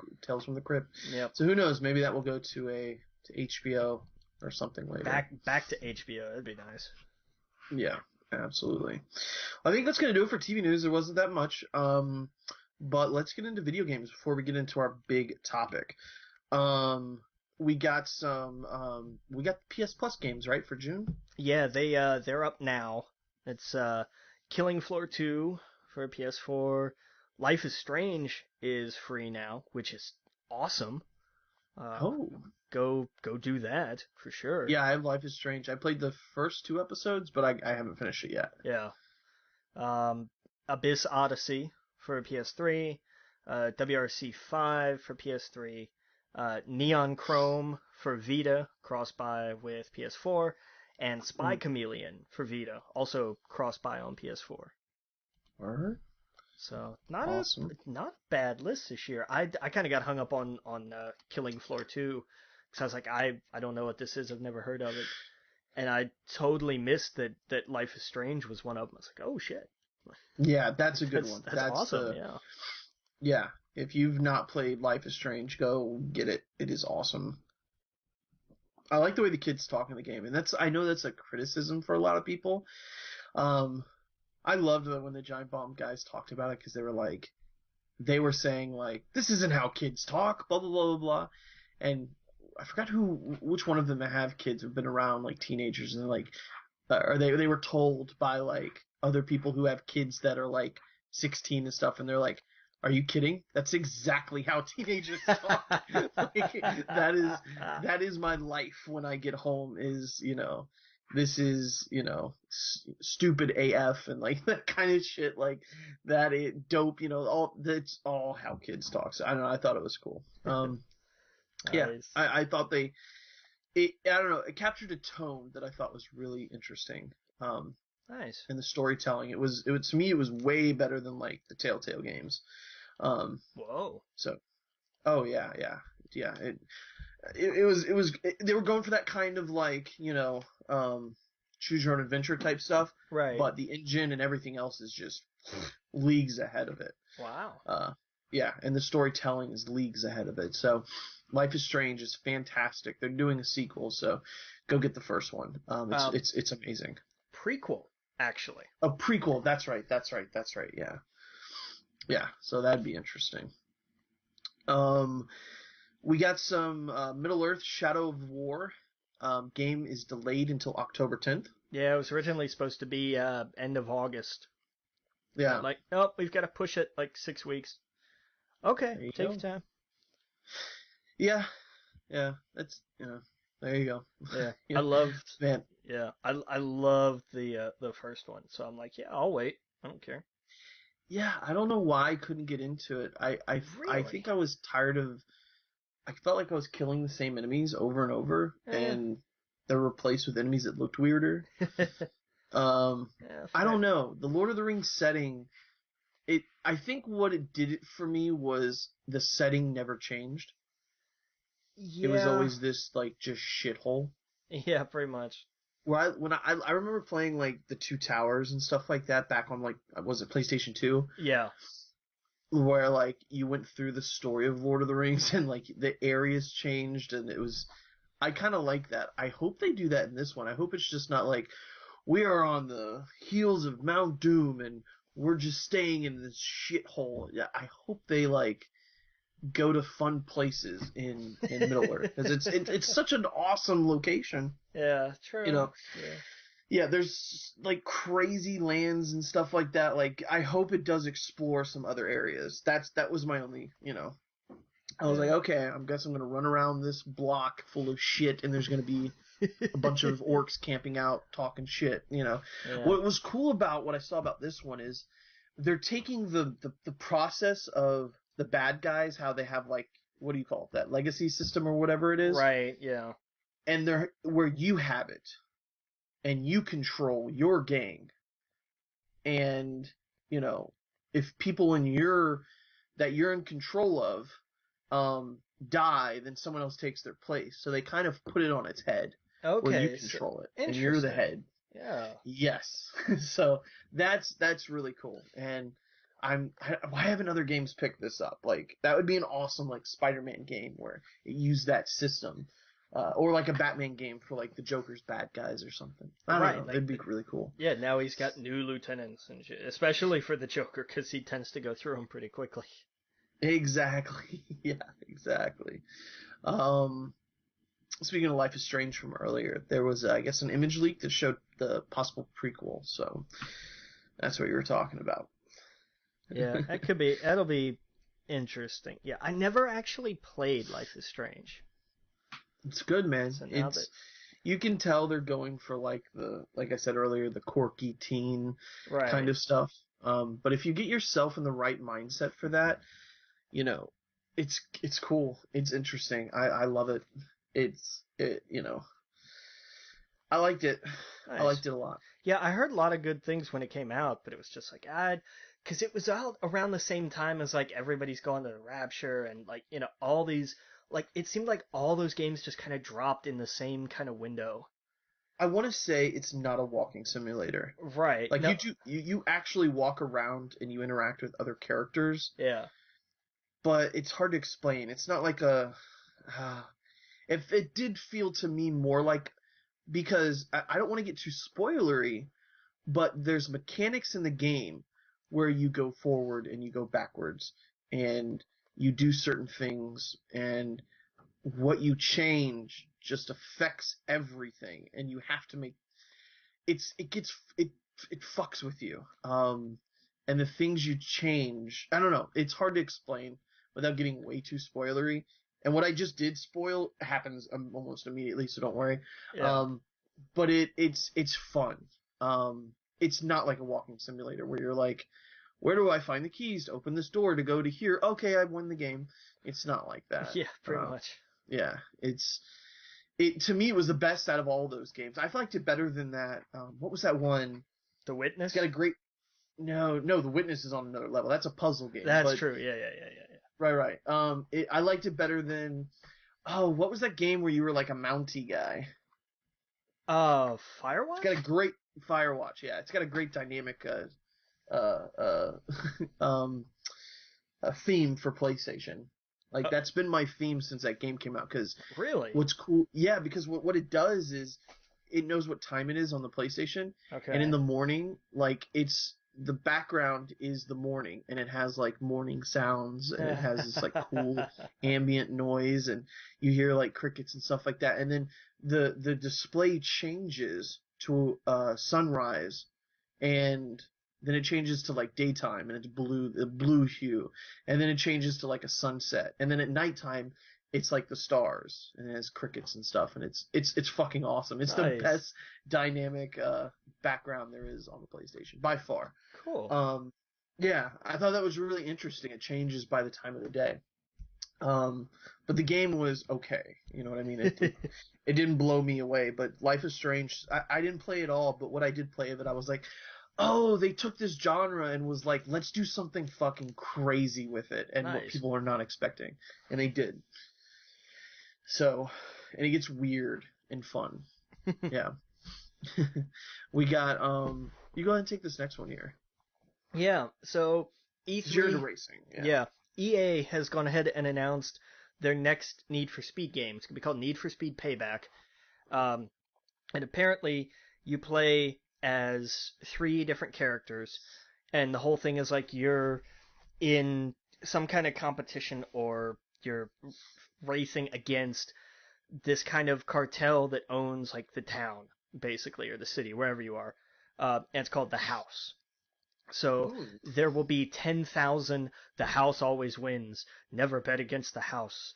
from the Crypt. Yep. So who knows? Maybe that will go to HBO or something later. Back to HBO. That'd be nice. Yeah, absolutely. I think that's gonna do it for TV news. There wasn't that much. But let's get into video games before we get into our big topic. Um, we got PS Plus games right for June. Yeah, they're up now. It's Killing Floor 2 for PS4. Life is Strange is free now, which is awesome. Uh, Oh, go do that for sure. yeah, I have Life is Strange. I played the first two episodes, but I haven't finished it yet. Yeah. Um, Abyss Odyssey for PS3. WRC 5 for PS3. Neon Chrome for Vita, cross-buy with PS4, and Spy Mm, Chameleon for Vita, also cross-buy on PS4. word? So Awesome. not a bad list this year. I kind of got hung up on Killing Floor 2 because I was like I don't know what this is. I've never heard of it, and I totally missed that Life is Strange was one of them. I was like, oh shit, Yeah, that's a good one. that's awesome. Yeah. Yeah. If you've not played Life is Strange, go get it. It is awesome. I like the way the kids talk in the game, and I know that's a criticism for a lot of people. Um, I loved when the Giant Bomb guys talked about it because they were saying like this isn't how kids talk, blah blah blah blah blah, and I forgot which one of them have kids who've been around like teenagers and they're like, or they were told by like other people who have kids that are like 16 and stuff, and they're like, "Are you kidding? That's exactly how teenagers talk." Like, that is my life when I get home. Is this is, stupid AF and like that kind of shit, like that it dope, all that's all how kids talk. So I don't know, I thought it was cool. Yeah, Nice. I thought I don't know, it captured a tone that I thought was really interesting. Nice. In the storytelling, to me, it was way better than like the Telltale games. Um, Whoa. so, oh yeah, yeah, yeah. They were going for that kind of like, choose your own adventure type stuff, Right. but the engine and everything else is just leagues ahead of it. Wow. Yeah, and the storytelling is leagues ahead of it. So, Life is Strange is fantastic. They're doing a sequel, so go get the first one. It's amazing. Prequel, actually. A prequel. That's right. That's right. That's right. Yeah, yeah. So that'd be interesting. Um, we got some Middle Earth: Shadow of War. Game is delayed until October 10th. Yeah, it was originally supposed to be end of August. But Yeah. like, nope, we've got to push it like 6 weeks. Okay, There you take go. your time. Yeah. Yeah. That's There you go. Yeah, I Yeah. loved. Man. Yeah, I loved the first one, so I'm like, yeah, I'll wait. I don't care. Yeah. I don't know why I couldn't get into it. I Really? think I was tired of. I felt like I was killing the same enemies over and over, Eh. and they're replaced with enemies that looked weirder. Yeah, I fair. don't know. The Lord of the Rings setting, I think what it did it for me was the setting never changed. It was Yeah, always this like just shithole. yeah, pretty much. I remember playing like the Two Towers and stuff like that back on like was it PlayStation 2, Yeah. where like you went through the story of Lord of the Rings and like the areas changed and I kind of like that. I hope they do that in this one. I hope it's just not like we are on the heels of Mount Doom and we're just staying in this shithole. Yeah, I hope they like go to fun places in Middle Earth because it's such an awesome location. Yeah, You true. know, Yeah. yeah, there's like crazy lands and stuff like that. Like I hope it does explore some other areas. That was my only. I was Yeah. like, okay, I guess I'm gonna run around this block full of shit, and there's gonna be a bunch of orcs camping out talking shit. Yeah. What was cool about what I saw about this one is they're taking the process of the bad guys, how they have like what do you call it, that legacy system or whatever it is, Right, yeah. and they're where you have it and you control your gang, and you know if people in your that you're in control of die, then someone else takes their place. So they kind of put it on its head where you Okay, so control it and you're the interesting. head. Yeah. Yes. So that's really cool. And why haven't other games picked this up? Like that would be an awesome like Spider-Man game where it used that system. Or like a Batman game for like the Joker's bad guys or something. I don't Right, know. like It'd be really cool. yeah, now he's got new lieutenants and shit, especially for the Joker cuz he tends to go through them pretty quickly. Exactly. Yeah, exactly. Um, Speaking of Life is Strange from earlier, there was, I guess, an image leak that showed the possible prequel. So that's what you were talking about. Yeah, that'll be interesting. Yeah, I never actually played Life is Strange. It's good, man. So now that You can tell they're going for like I said earlier, the quirky teen kind right. of stuff. But if you get yourself in the right mindset for that, you know, it's cool. It's interesting. I love it. I liked it. I Nice. liked it a lot. Yeah, I heard a lot of good things when it came out, but it was just like, because it was out around the same time as like everybody's going to the Rapture and like all these like it seemed like all those games just kind of dropped in the same kind of window. I want to say it's not a walking simulator. Right. Like No. you actually walk around and you interact with other characters, Yeah. but it's hard to explain. It's not like a. If it did feel to me more like, because I don't want to get too spoilery, but there's mechanics in the game where you go forward and you go backwards and you do certain things, and what you change just affects everything, and you have to make it fucks with you. And the things you change, I don't know. It's hard to explain without getting way too spoilery. And what I just did spoil happens almost immediately, so don't worry. Yeah. Um, but it's fun. It's not like a walking simulator where you're like, where do I find the keys to open this door to go to here? Okay, I won the game. It's not like that. Yeah, pretty much. Yeah, it to me it was the best out of all those games. I liked it better than that. What was that one? The It's got Witness? a great no, The Witness is on another level. That's a puzzle game. That's But true. Yeah. right. I liked it better than what was that game where you were like a Mountie guy? It's Firewatch? got a great Firewatch. Yeah, it's got a great dynamic uh, uh, um, a theme for PlayStation. Like Uh, that's been my theme since that game came out. Because really? what's cool, yeah, because what it does is it knows what time it is on the PlayStation, and in Okay. the morning, like the background is the morning, and it has like morning sounds, and it has this like cool ambient noise, and you hear like crickets and stuff like that, and then the display changes to sunrise, and then it changes to like daytime, and it's blue, the blue hue, and then it changes to like a sunset, and then at nighttime it's like the stars and it has crickets and stuff, and it's fucking awesome. It's the Nice. best dynamic background there is on the PlayStation by far. Cool. Um, yeah, I thought that was really interesting. It changes by the time of the day. Um, but the game was okay. You know what I mean? It didn't blow me away. But Life is Strange, I didn't play it all. But what I did play of it, I was like, oh, they took this genre and was like, let's do something fucking crazy with it, and what Nice. people are not expecting, and they did. So, and it gets weird and fun. Yeah. We got you go ahead and take this next one here. Yeah, so 'Cause you're into E3, racing. Yeah. yeah, EA has gone ahead and announced their next Need for Speed game. It's going to be called Need for Speed Payback. Um, and apparently you play as three different characters, and the whole thing is like you're in some kind of competition or you're racing against this kind of cartel that owns like the town, basically, or the city, wherever you are. And it's called the House. So Ooh. there will be 10,000. The house always wins. Never bet against the house.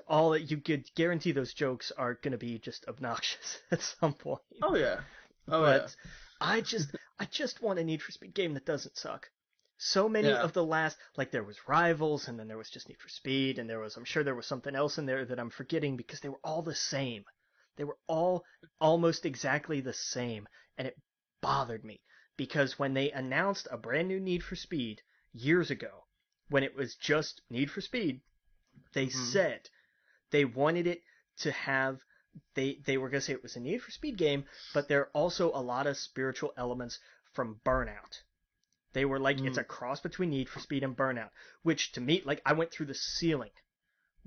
All you could guarantee those jokes are going to be just obnoxious at some point. Oh yeah. Oh yeah. But I just want a Need for Speed game that doesn't suck. So many Yeah. of the last, like there was Rivals, and then there was just Need for Speed, and I'm sure there was something else in there that I'm forgetting because they were all the same. They were all almost exactly the same, and it bothered me because when they announced a brand new Need for Speed years ago, when it was just Need for Speed, they Hmm. said they wanted it to have they were going to say it was a Need for Speed game, but there are also a lot of spiritual elements from Burnout. They were like it's Hmm. a cross between Need for Speed and Burnout, which to me, like I went through the ceiling.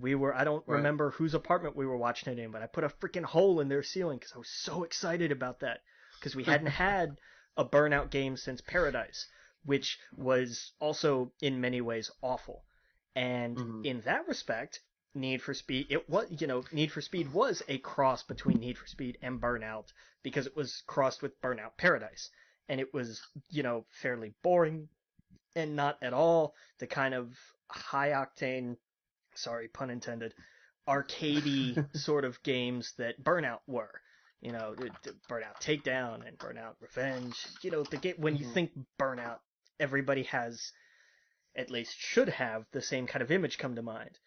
I don't Right. remember whose apartment we were watching it in, but I put a freaking hole in their ceiling because I was so excited about that because we hadn't had a Burnout game since Paradise, which was also in many ways awful. And Hmm. in that respect, Need for Speed was a cross between Need for Speed and Burnout because it was crossed with Burnout Paradise. And it was, fairly boring and not at all the kind of high octane, sorry, pun intended, arcadey sort of games that Burnout were. Burnout Takedown and Burnout Revenge. The game when you Hmm. think Burnout, everybody has at least should have the same kind of image come to mind.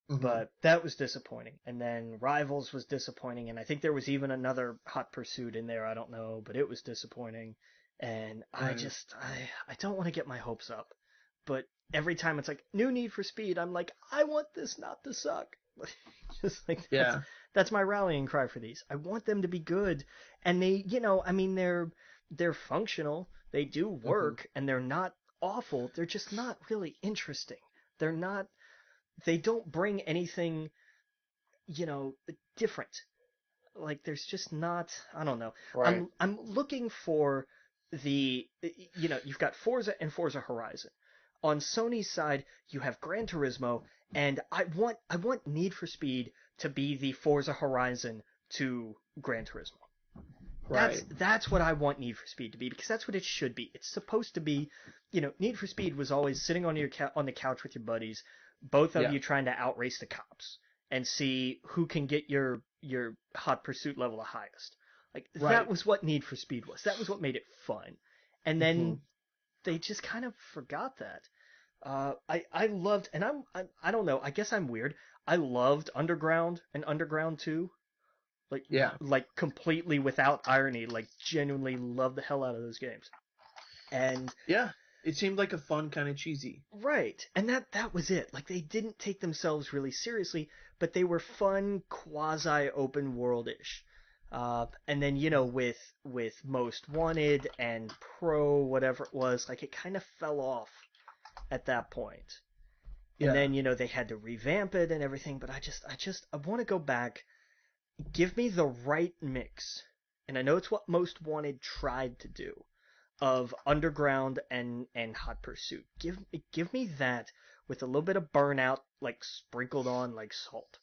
Hmm. But that was disappointing. And then Rivals was disappointing, and I think there was even another Hot Pursuit in there. I don't know, but it was disappointing. And Right. I don't want to get my hopes up, but every time it's like new Need for Speed, I'm like I want this not to suck. Just like Yeah. that's my rallying cry for these. I want them to be good, and I mean they're functional. They do Hmm. work, and they're not awful. They're just not really interesting. They're not. They don't bring anything different. Like there's just not. I don't know. Right. I'm looking for you've got Forza and Forza Horizon. On Sony's side, you have Gran Turismo, and I want Need for Speed to be the Forza Horizon to Gran Turismo. That's Right. that's what I want Need for Speed to be because that's what it should be. It's supposed to be, Need for Speed was always sitting on on the couch with your buddies, both of Yeah. you trying to outrace the cops and see who can get your your hot pursuit level the highest. Like that Right. was what Need for Speed was. That was what made it fun. And Hmm. then they just kind of forgot that. I loved, and I don't know. I guess I'm weird. I loved Underground and Underground 2. Like Yeah. completely without irony. Like genuinely loved the hell out of those games. And Yeah. It seemed like a fun kind of cheesy. right, and that was it. Like they didn't take themselves really seriously, but they were fun, quasi open world-ish. And then with Most Wanted and Pro, whatever it was, like it kind of fell off at that point. And Yeah. then they had to revamp it and everything. But I want to go back. Give me the right mix, and I know it's what Most Wanted tried to do, of Underground and Hot Pursuit. Give me that with a little bit of Burnout like sprinkled on like salt.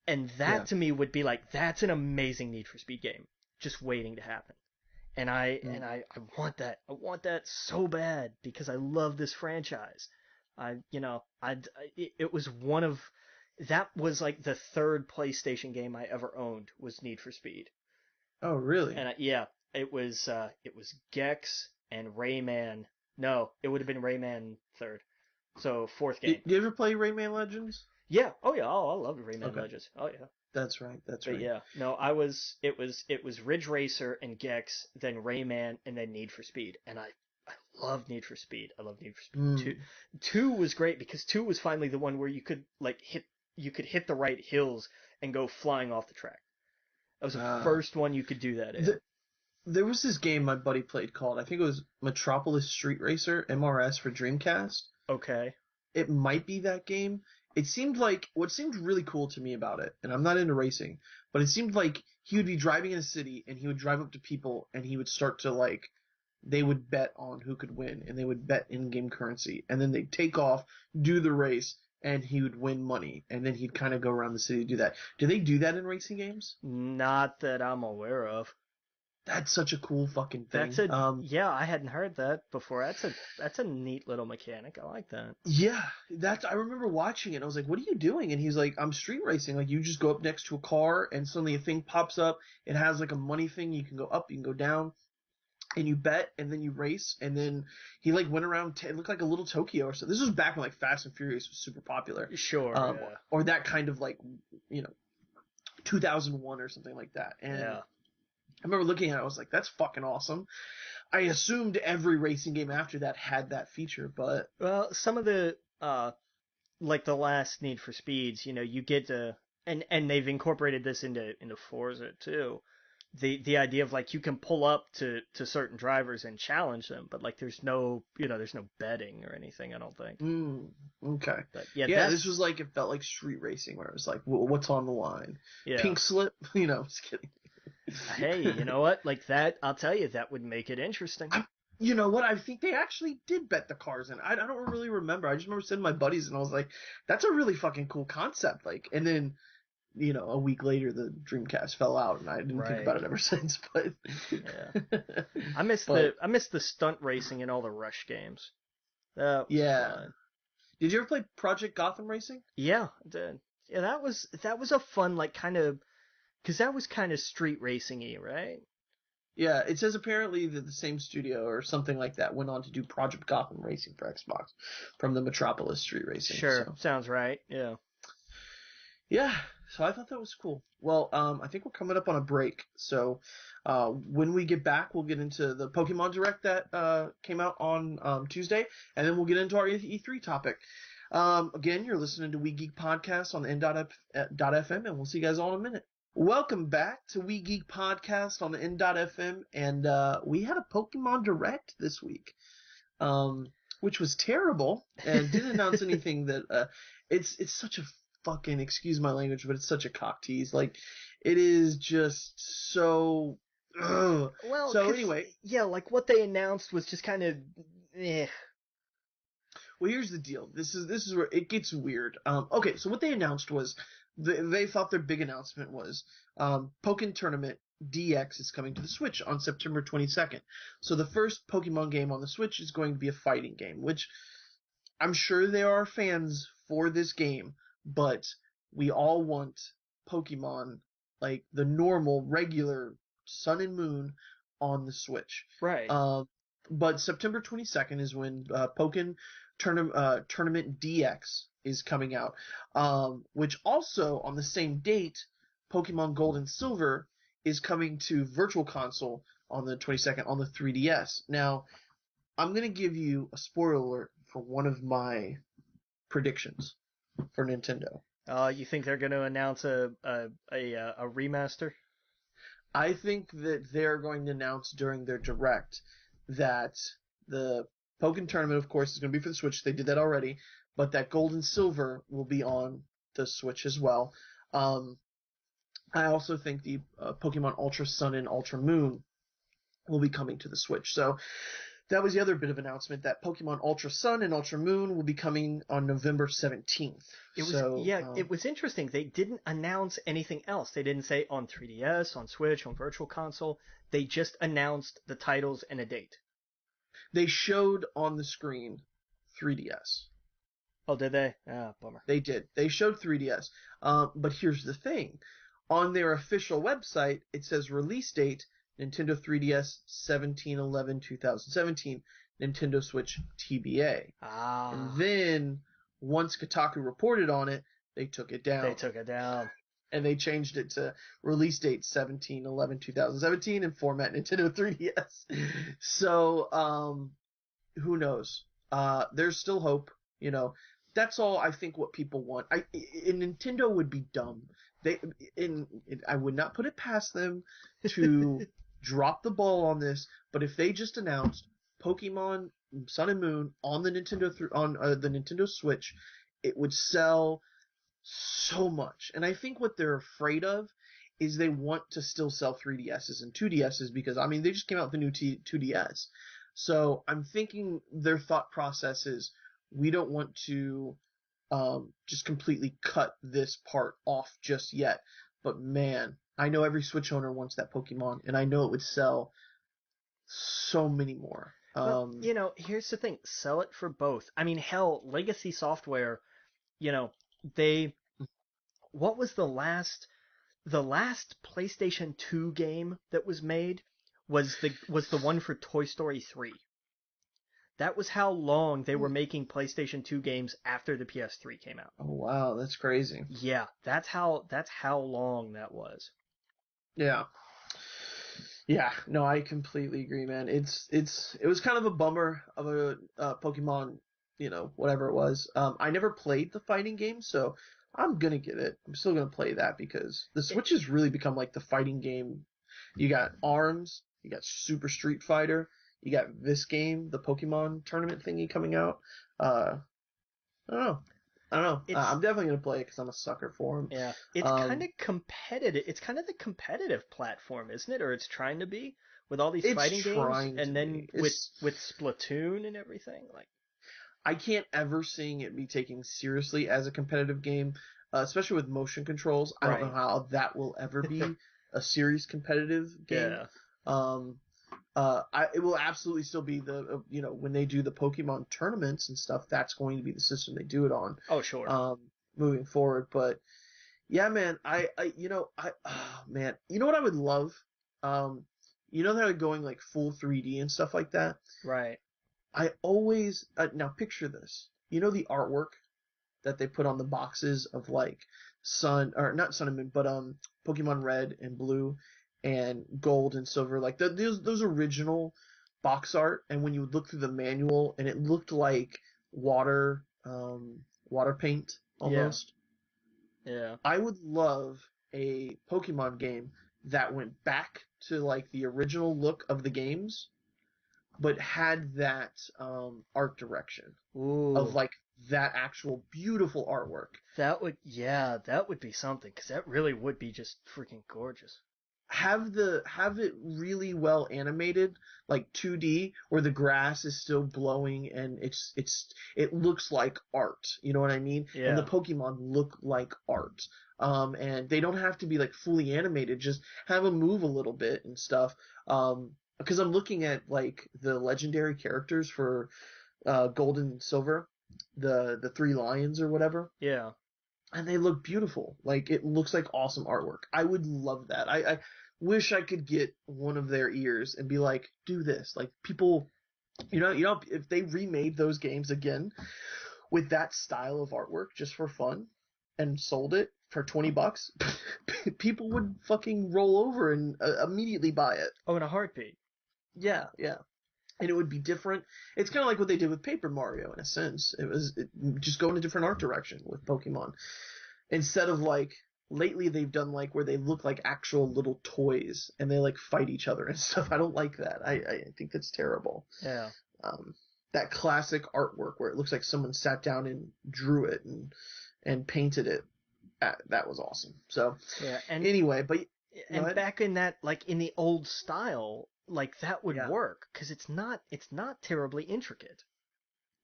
And Yeah. that to me would be like that's an amazing Need for Speed game just waiting to happen. And Mm. I want that. I want that so bad because I love this franchise. It was one of that was like the third PlayStation game I ever owned was Need for Speed. Oh, really? And yeah, it was Gex and Rayman. No, it would have been Rayman third. So fourth game. Did you ever play Rayman Legends? Yeah. Oh yeah. Oh, I love Rayman Okay. Legends. Oh yeah. That's right. That's But right. yeah, no, it was Ridge Racer and Gex, then Rayman, and then Need for Speed, and I love Need for Speed. I love Need for Speed. Two, Mm. two was great because two was finally the one where you could hit the right hills and go flying off the track. That was the Uh, first one you could do that in. th- there was this game my buddy played called, I think it was Metropolis Street Racer, MRS for Dreamcast. Okay. It might be that game. It seemed like what seemed really cool to me about it, and I'm not into racing, but it seemed like he would be driving in a city and he would drive up to people and he would start to like they would bet on who could win and they would bet in-game currency and then they'd take off, do the race, and he would win money and then he'd kind of go around the city to do that. Do they do that in racing games? Not that I'm aware of. That's such a cool fucking That's thing. a yeah, I hadn't heard that before. That's a neat little mechanic. I like that. Yeah, that's. I remember watching it. I was like, "What are you doing?" And he's like, "I'm street racing. Like, you just go up next to a car, and suddenly a thing pops up. It has like a money thing. You can go up, you can go down, and you bet, and then you race. And then he like went around. It looked like a little Tokyo or so. This was back when like Fast and Furious was super popular, Sure, yeah. or that kind of like 2001 or something like that. And Yeah. I remember looking at it. I was like, "That's fucking awesome." I assumed every racing game after that had that feature, but Well, some of the like the last Need for Speeds, you get to and they've incorporated this into Forza too. The idea of like you can pull up to certain drivers and challenge them, but like there's no betting or anything, I don't think. Okay. But yeah, Yeah, this was like it felt like street racing where it was like, what's on the line? yeah. Pink slip? Just kidding. Hey, you know what? Like that, I'll tell you, that would make it interesting. You know what? I think they actually did bet the cars in. I don't really remember. I just remember sending my buddies and I was like, that's a really fucking cool concept. Like, and then a week later the Dreamcast fell out and I didn't think about Right. it ever since. But Yeah. I miss but I miss the stunt racing in all the Rush games. That was yeah. fun. Did you ever play Project Gotham Racing? Yeah, I did. Yeah, that was a fun like kind of because that was kind of street racing-y, right? Yeah, it says apparently that the same studio or something like that went on to do Project Gotham Racing for Xbox from the Metropolis Street Racing. Sure, So sounds right. Yeah. yeah, so I thought that was cool. Well, I think we're coming up on a break, so when we get back, we'll get into the Pokemon Direct that came out on Tuesday, and then we'll get into our E3 topic. Again, you're listening to We Geek Podcast on the N.FM, and we'll see you guys all in a minute. Welcome back to We Geek Podcast on the N.FM, and we had a Pokemon Direct this week, which was terrible and didn't announce anything that it's such a fucking, excuse my language, but it's such a cock tease. Like, it is just so. Ugh. Well, So anyway, yeah, like what they announced was just kind of, well, here's the deal. This is where it gets weird. Okay, so what they announced was they thought their big announcement was Pokken Tournament DX is coming to the Switch on September 22nd. So the first Pokemon game on the Switch is going to be a fighting game, which I'm sure there are fans for this game, but we all want Pokemon, like the normal, regular Sun and Moon on the Switch. Right. But September 22nd is when Tournament DX is coming out, which also on the same date, Pokemon Gold and Silver is coming to Virtual Console on the 22nd on the 3DS. Now, I'm going to give you a spoiler alert for one of my predictions for Nintendo. You think they're going to announce a remaster? I think that they're going to announce during their direct that the Pokken Tournament, of course, is going to be for the Switch. They did that already, but that Gold and Silver will be on the Switch as well. I also think the Pokemon Ultra Sun and Ultra Moon will be coming to the Switch. So that was the other bit of announcement, that Pokemon Ultra Sun and Ultra Moon will be coming on November 17th. It was interesting. They didn't announce anything else. They didn't say on 3DS, on Switch, on Virtual Console. They just announced the titles and a date. They showed on the screen 3DS. Oh, did they? Ah, bummer. They did. They showed 3DS. But here's the thing. On their official website, it says release date Nintendo 3DS 17/11/2017, Nintendo Switch TBA. Ah. And then, once Kotaku reported on it, they took it down. And they changed it to release date 17/11/2017 and format Nintendo 3DS. So, who knows? There's still hope, you know. That's all I think what people want. Nintendo would be dumb. I would not put it past them to drop the ball on this, but if they just announced Pokemon Sun and Moon on the Nintendo Switch, it would sell so much. And I think what they're afraid of is they want to still sell 3DSs and 2DSs because, I mean, they just came out with the new 2DS. So I'm thinking their thought process is, we don't want to just completely cut this part off just yet. But man, I know every Switch owner wants that Pokemon, and I know it would sell so many more. Well, here's the thing. Sell it for both. I mean, hell, Legacy Software, what was the last PlayStation 2 game that was made was the one for Toy Story 3. That was how long they were making PlayStation 2 games after the PS3 came out. Oh wow, that's crazy. Yeah, that's how long that was. Yeah. Yeah, no, I completely agree, man. It was kind of a bummer of a Pokemon, whatever it was. I never played the fighting game, so I'm gonna get it. I'm still gonna play that because the Switch has really become like the fighting game. You got ARMS, you got Super Street Fighter, you got this game, the Pokemon tournament thingy coming out. I don't know. I'm definitely gonna play it because I'm a sucker for them. Yeah, it's kind of competitive. It's kind of the competitive platform, isn't it? Or it's trying to be with all these fighting games, and then with Splatoon and everything. Like, I can't ever seeing it be taken seriously as a competitive game, especially with motion controls. I don't know how that will ever be a serious competitive game. Yeah. It will absolutely still be when they do the Pokemon tournaments and stuff, that's going to be the system they do it on. Oh, sure. Moving forward, but yeah, man, man, you know what I would love? How they're going like full 3D and stuff like that? Right. I always, now picture this, the artwork that they put on the boxes of like not Sun and Moon, but Pokemon Red and Blue and Gold and Silver, like those original box art, and when you would look through the manual and it looked like water paint almost. Yeah. I would love a Pokemon game that went back to like the original look of the games, but had that art direction. Ooh. Of like that actual beautiful artwork. That would be something, because that really would be just freaking gorgeous. Have it really well animated, like 2D, where the grass is still blowing and it looks like art. You know what I mean? Yeah. And the Pokemon look like art. And they don't have to be like fully animated. Just have them move a little bit and stuff. Because I'm looking at like the legendary characters for Gold and Silver, the 3 lions or whatever. Yeah. and they look beautiful. Like, it looks like awesome artwork. I would love that. I wish I could get one of their ears and be like, do this. Like, people, if they remade those games again with that style of artwork just for fun and sold it for $20, people would fucking roll over and immediately buy it. Oh, in a heartbeat. Yeah, yeah. And it would be different. It's kind of like what they did with Paper Mario in a sense. It just go in a different art direction with Pokemon. Instead of like lately they've done like where they look like actual little toys and they like fight each other and stuff. I don't like that. I think that's terrible. Yeah. That classic artwork where it looks like someone sat down and drew it and painted it. That was awesome. So yeah, and anyway, but and back in that, like in the old style, like that would Yeah. work because it's not terribly intricate.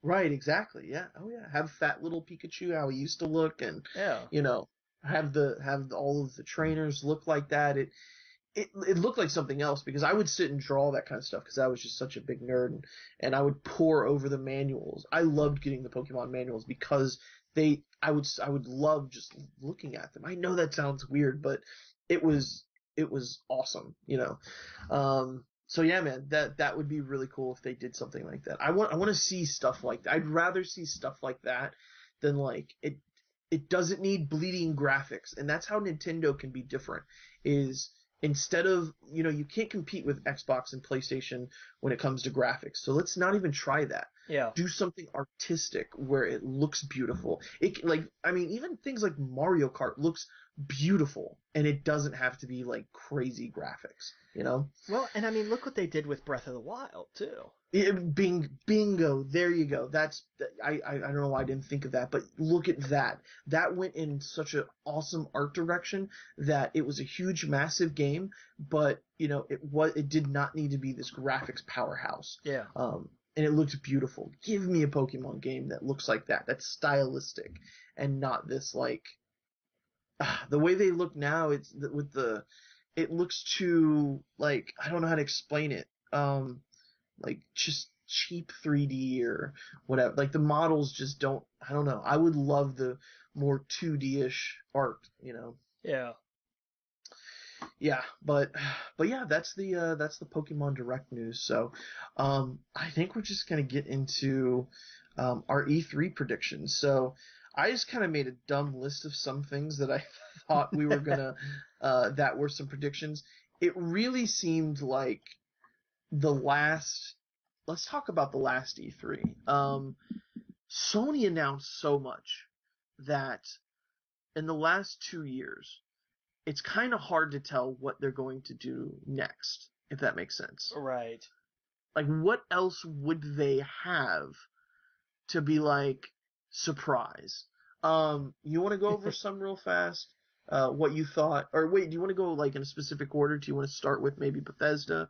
Right, exactly. Yeah. Oh yeah. Have fat little Pikachu how he used to look, and Yeah. have all of the trainers look like that. It looked like something else because I would sit and draw that kind of stuff because I was just such a big nerd, and I would pore over the manuals. I loved getting the Pokemon manuals because I would love just looking at them. I know that sounds weird, but it was awesome. So yeah, man, that would be really cool if they did something like that. I want to see stuff like that. I'd rather see stuff like that than like it doesn't need bleeding graphics, and that's how Nintendo can be different. Is instead of you can't compete with Xbox and PlayStation when it comes to graphics. So let's not even try that. Yeah. Do something artistic where it looks beautiful. Even things like Mario Kart looks beautiful, and it doesn't have to be like crazy graphics. Well, and I mean, look what they did with Breath of the Wild too. Bingo. There you go. I don't know why I didn't think of that, but look at that. That went in such an awesome art direction that it was a huge, massive game, but it did not need to be this graphics powerhouse. Yeah. And it looks beautiful. Give me a Pokemon game that looks like that. That's stylistic and not this like the way they look now. It looks too like I don't know how to explain it. Like just cheap 3D or whatever. Like the models just don't. I don't know. I would love the more 2D-ish art. Yeah. Yeah, but yeah, that's the Pokemon Direct news. So, I think we're just gonna get into our E3 predictions. So, I just kind of made a dumb list of some things that I thought we were gonna that were some predictions. It really seemed like the last. Let's talk about the last E3. Sony announced so much that in the last 2 years it's kind of hard to tell what they're going to do next, if that makes sense. Right. Like, what else would they have to be like, surprise? You want to go over some real fast? What you thought? Or wait, do you want to go like in a specific order? Do you want to start with maybe Bethesda?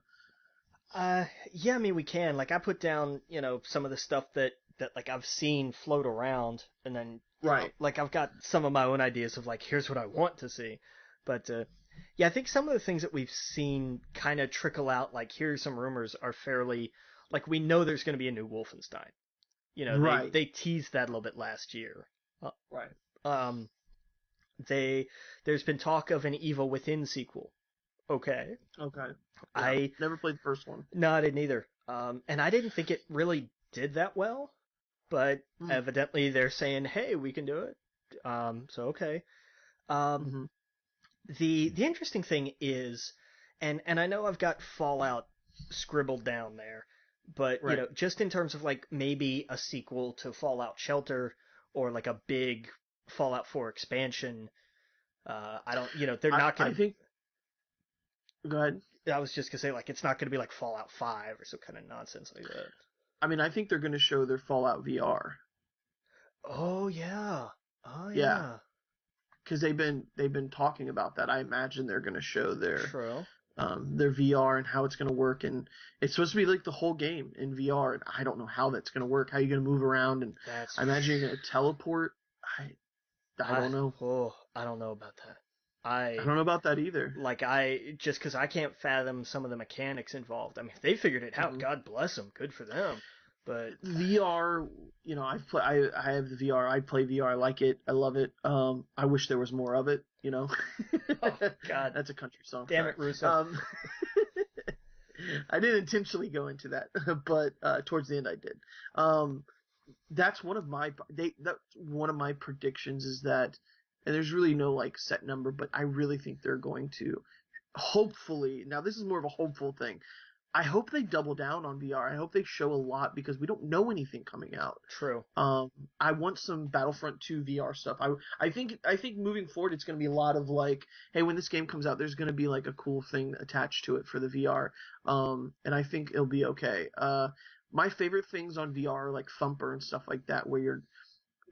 Yeah, I mean, we can. Like, I put down, some of the stuff that like I've seen float around, and then, Right. like I've got some of my own ideas of like, here's what I want to see. But, yeah, I think some of the things that we've seen kind of trickle out, like here's some rumors, are fairly, like we know there's going to be a new Wolfenstein. Right. They teased that a little bit last year. Right. Um, there's been talk of an Evil Within sequel. Okay. Okay. Yeah. I never played the first one. No, I didn't either. And I didn't think it really did that well, but evidently they're saying, hey, we can do it. So okay. Mm-hmm. The interesting thing is, and I know I've got Fallout scribbled down there, but Right. just in terms of like maybe a sequel to Fallout Shelter or like a big Fallout 4 expansion. I don't, they're not going I to. think. Go ahead. I was just gonna say like it's not going to be like Fallout 5 or some kind of nonsense like that. I mean, I think they're going to show their Fallout VR. Oh yeah. Oh Yeah. yeah. Because they've been talking about that. I imagine they're going to show True. their VR and how it's going to work, and it's supposed to be like the whole game in VR. And I don't know how that's going to work. How you're going to move around, and I imagine you're going to teleport. I don't know. Oh, I don't know about that. I don't know about that either. Like just because I can't fathom some of the mechanics involved. I mean, if they figured it out, God bless them. Good for them. But VR, I have the VR. I play VR. I like it. I love it. I wish there was more of it. oh God, That's a country song. damn Sorry. it, Russo. I didn't intentionally go into that, but towards the end I did. Um, that's one of my predictions is that, and there's really no like set number, but I really think they're going to hopefully. Now this is more of a hopeful thing. I hope they double down on VR. I hope they show a lot because we don't know anything coming out. True. I want some Battlefront 2 VR stuff. I think moving forward it's going to be a lot of like, hey, when this game comes out, there's going to be like a cool thing attached to it for the VR. And I think it'll be okay. My favorite things on VR are like Thumper and stuff like that, where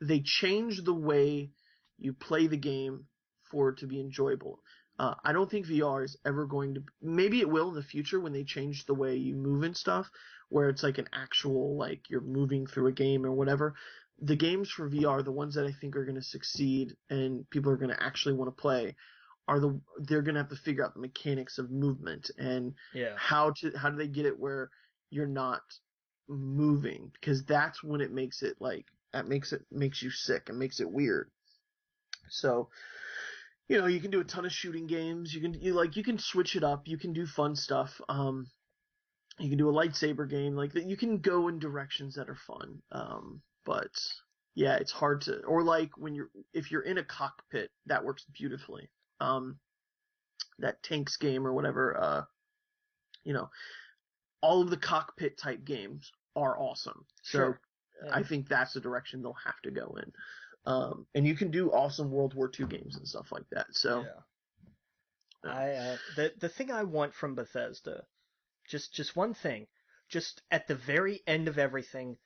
they change the way you play the game for it to be enjoyable. I don't think VR is ever going to. Maybe it will in the future when they change the way you move and stuff, where it's like an actual like you're moving through a game or whatever. The games for VR, the ones that I think are going to succeed and people are going to actually want to play, they're going to have to figure out the mechanics of movement and how do they get it where you're not moving, because that's when it makes it like makes you sick and makes it weird. So you can do a ton of shooting games. You can switch it up. You can do fun stuff. You can do a lightsaber game. Like that, you can go in directions that are fun. But yeah, it's hard to. Or like if you're in a cockpit, that works beautifully. That tanks game or whatever. All of the cockpit type games are awesome. Sure. So I think that's the direction they'll have to go in. And you can do awesome World War II games and stuff like that. So, the thing I want from Bethesda, just one thing, just at the very end of everything,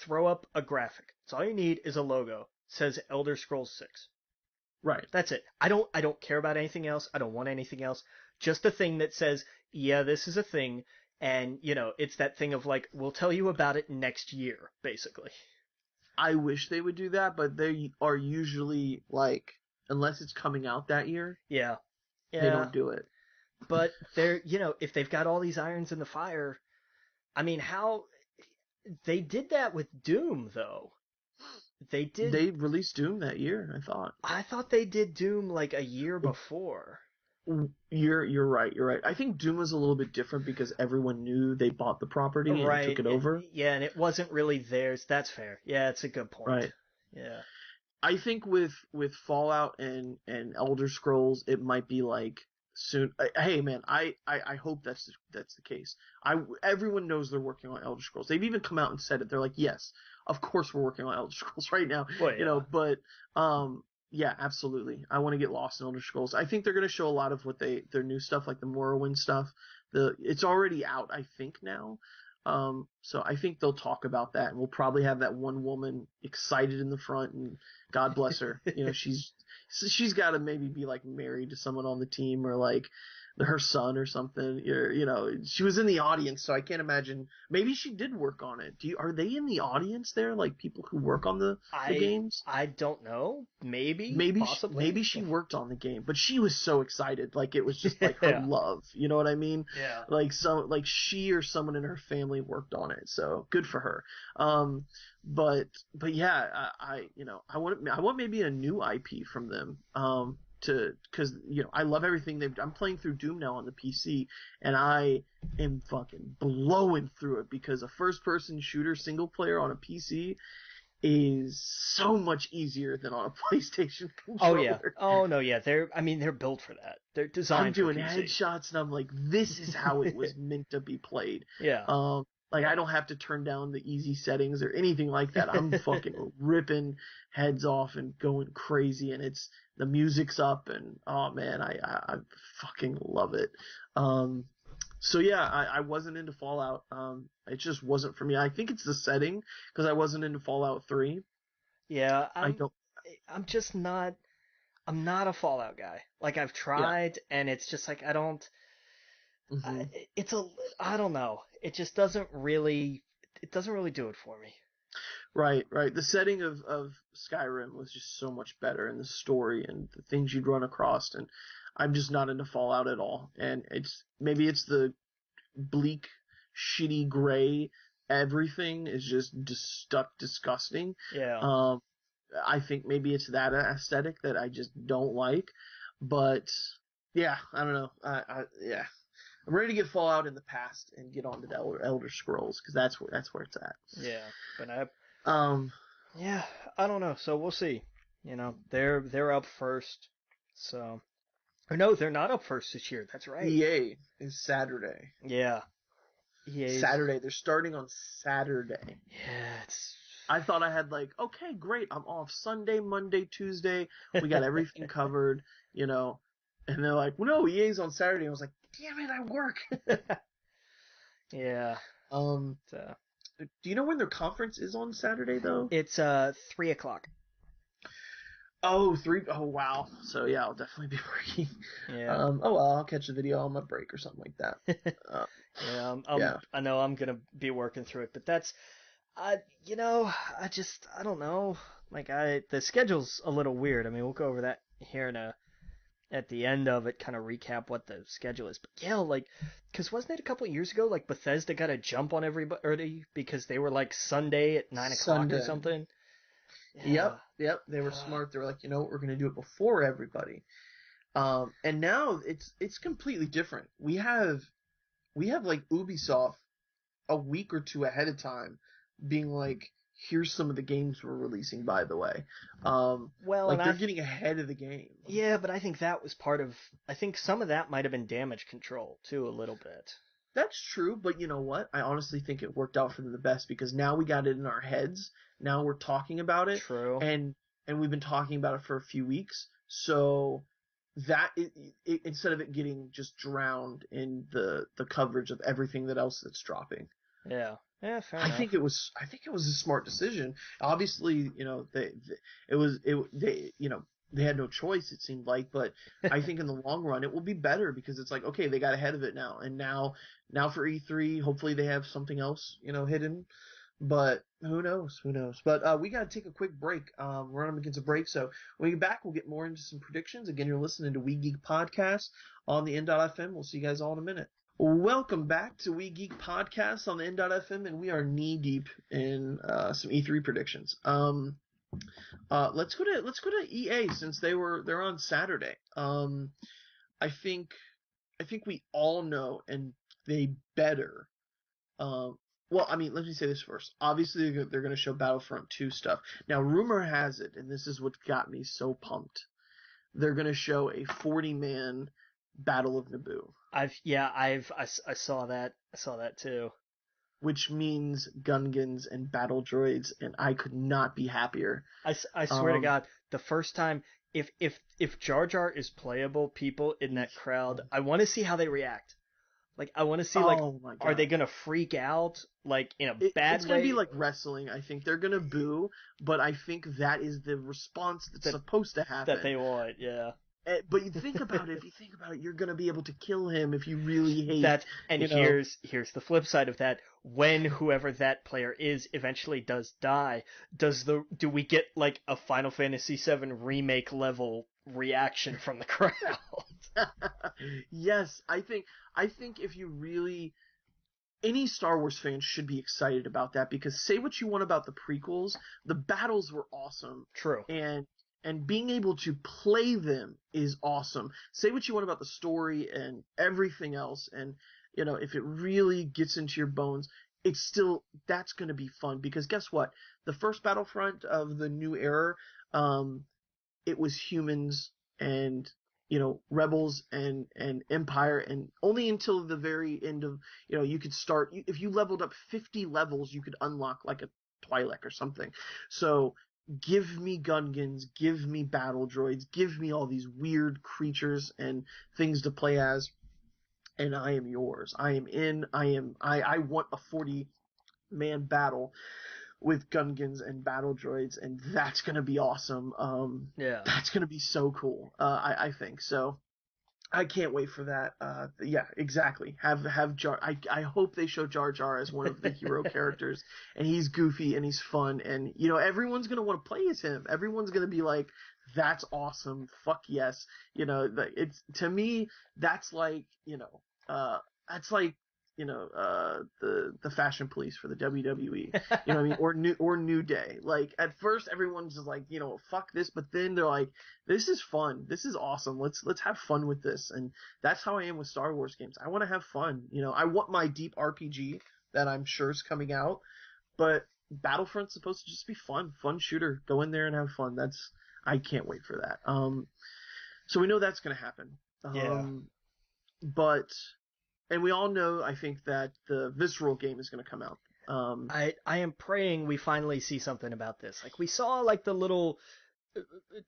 throw up a graphic. It's all you need is a logo. It says Elder Scrolls 6. Right. That's it. I don't care about anything else. I don't want anything else. Just a thing that says, yeah, this is a thing, and it's that thing of like, we'll tell you about it next year, basically. I wish they would do that, but they are usually like, unless it's coming out that year, yeah, they don't do it. But they're, if they've got all these irons in the fire, I mean, how they did that with Doom though. They released Doom that year, I thought. I thought they did Doom like a year before. You're right. I think Doom was a little bit different because everyone knew they bought the property and took it over. Yeah, and it wasn't really theirs. That's fair. Yeah, it's a good point. Right. Yeah. I think with Fallout and Elder Scrolls, it might be like soon. Hey man, I hope that's the case. Everyone knows they're working on Elder Scrolls. They've even come out and said it. They're like, yes, of course we're working on Elder Scrolls right now. Well, yeah. But yeah, absolutely. I want to get lost in Elder Scrolls. I think they're going to show a lot of their new stuff, like the Morrowind stuff. It's already out, I think now. So I think they'll talk about that, and we'll probably have that one woman excited in the front, and God bless her. She's got to maybe be like married to someone on the team or like her son or something. She was in the audience, so I can't imagine. Maybe she did work on it. Are they in the audience there, like people who work on the games? I don't know. Maybe possibly. Maybe she worked on the game, but she was so excited, like it was just like her love. You know what I mean? Yeah. Like she or someone in her family worked on it, so good for her. But yeah, I want maybe a new IP from them. Because I love everything I'm playing through Doom now on the PC, and I am fucking blowing through it because a first-person shooter single player on a PC is so much easier than on a PlayStation controller. Oh yeah. Oh no, yeah. They're built for that. They're designed. I'm doing for PC. headshots, and I'm like, this is how it was meant to be played. Yeah. Like I don't have to turn down the easy settings or anything like that. I'm fucking ripping heads off and going crazy, and the music's up, and oh man, I fucking love it. So yeah, I wasn't into Fallout. It just wasn't for me. I think it's the setting because I wasn't into Fallout 3. Yeah, I'm just not. I'm not a Fallout guy. Like I've tried, and it's just like I don't. Mm-hmm. I don't know. It just doesn't really do it for me. Right. The setting of Skyrim was just so much better, and the story and the things you'd run across, and I'm just not into Fallout at all. And maybe it's the bleak, shitty gray everything is just stuck disgusting. Yeah. Um, I think maybe it's that aesthetic that I just don't like, but yeah, I don't know. Yeah, I'm ready to get Fallout in the past and get on to the Elder Scrolls because that's where it's at. Yeah. But Um, yeah, I don't know. So we'll see. They're up first. So, or no, they're not up first this year. That's right. EA is Saturday. Yeah. EA's. Saturday. They're starting on Saturday. Yeah, it's. I thought I had like, okay, great. I'm off Sunday, Monday, Tuesday. We got everything covered, you know. And they're like, well, no, EA's on Saturday. I was like, damn it, I work. Yeah. um, So, do you know when their conference is on Saturday though? it's 3 o'clock. Oh, three. Oh, wow. So yeah, I'll definitely be working. Yeah. Oh well, I'll catch a video on my break or something like that. Yeah. Yeah. I know I'm gonna be working through it, but that's. I don't know. The schedule's a little weird. I mean, we'll go over that here at the end of it, kind of recap what the schedule is. But yeah, because wasn't it a couple of years ago, like Bethesda got a jump on everybody because they were like Sunday at 9 o'clock or Sunday. something? Yeah. Yep. They were smart. They were like, you know what, we're gonna do it before everybody. And now it's completely different. We have like Ubisoft a week or two ahead of time being like, here's some of the games we're releasing, by the way. Well, Like they're getting ahead of the game. Yeah, but I think that was part of. I think some of that might have been damage control too, a little bit. That's true, but you know what? I honestly think it worked out for them the best because now we got it in our heads. Now we're talking about it, True. and we've been talking about it for a few weeks. So that instead of it getting just drowned in the coverage of everything that else that's dropping. Yeah. Yeah, fair I enough. think it was a smart decision. Obviously, you know, they had no choice, it seemed like, but I think in the long run it will be better because it's like, okay, they got ahead of it now, and now for E3, hopefully they have something else, you know, hidden. But who knows? Who knows? But we got to take a quick break. We're up against a break, so when we get back, we'll get more into some predictions. Again, you're listening to We Geek Podcast on the N.FM. We'll see you guys all in a minute. Welcome back to We Geek Podcast on the N.FM, and we are knee deep in some E3 predictions. Let's go to EA since they're on Saturday. I think we all know, and they better. Well, I mean, let me say this first. Obviously, they're going to show Battlefront 2 stuff. Now, rumor has it, and this is what got me so pumped, they're going to show a 40-man Battle of Naboo. I saw that. I saw that too. Which means Gungans and battle droids, and I could not be happier. I swear to God, the first time, if Jar Jar is playable, people in that crowd, I want to see how they react. Like, I want to see, like, oh my God, are they gonna freak out, like, in a bad way? It's gonna be like wrestling. I think they're gonna boo, but I think that is the response that's supposed to happen. That they want, yeah. But you think about it. If you think about it, you're gonna be able to kill him if you really hate. That, and here's the flip side of that. When whoever that player is eventually does die, do we get like a Final Fantasy VII remake level reaction from the crowd? Yes, I think if you really, any Star Wars fan should be excited about that because say what you want about the prequels, the battles were awesome. True. And being able to play them is awesome. Say what you want about the story and everything else, and you know, if it really gets into your bones, it's still, that's going to be fun because guess what? The first Battlefront of the new era, it was humans and, you know, rebels and Empire, and only until the very end of, you know, you could start, if you leveled up 50 levels, you could unlock like a Twi'lek or something. So give me Gungans, give me battle droids, give me all these weird creatures and things to play as, and I am yours. I am in. I want a 40-man battle with Gungans and battle droids, and that's gonna be awesome. Yeah, that's gonna be so cool. I think so. I can't wait for that. Yeah, exactly. Have Jar. I hope they show Jar Jar as one of the hero characters, and he's goofy and he's fun, and you know everyone's gonna want to play as him. Everyone's gonna be like, "That's awesome! Fuck yes!" You know, it's, to me, that's like, you know, that's like the fashion police for the WWE. You know what I mean? Or New Day. Like at first everyone's just like, fuck this, but then they're like, this is fun. This is awesome. Let's have fun with this. And that's how I am with Star Wars games. I want to have fun. I want my deep RPG that I'm sure is coming out, but Battlefront's supposed to just be fun shooter. Go in there and have fun. I can't wait for that. So we know that's going to happen. Yeah. But and we all know, I think, that the Visceral game is going to come out. I am praying we finally see something about this. Like we saw like the little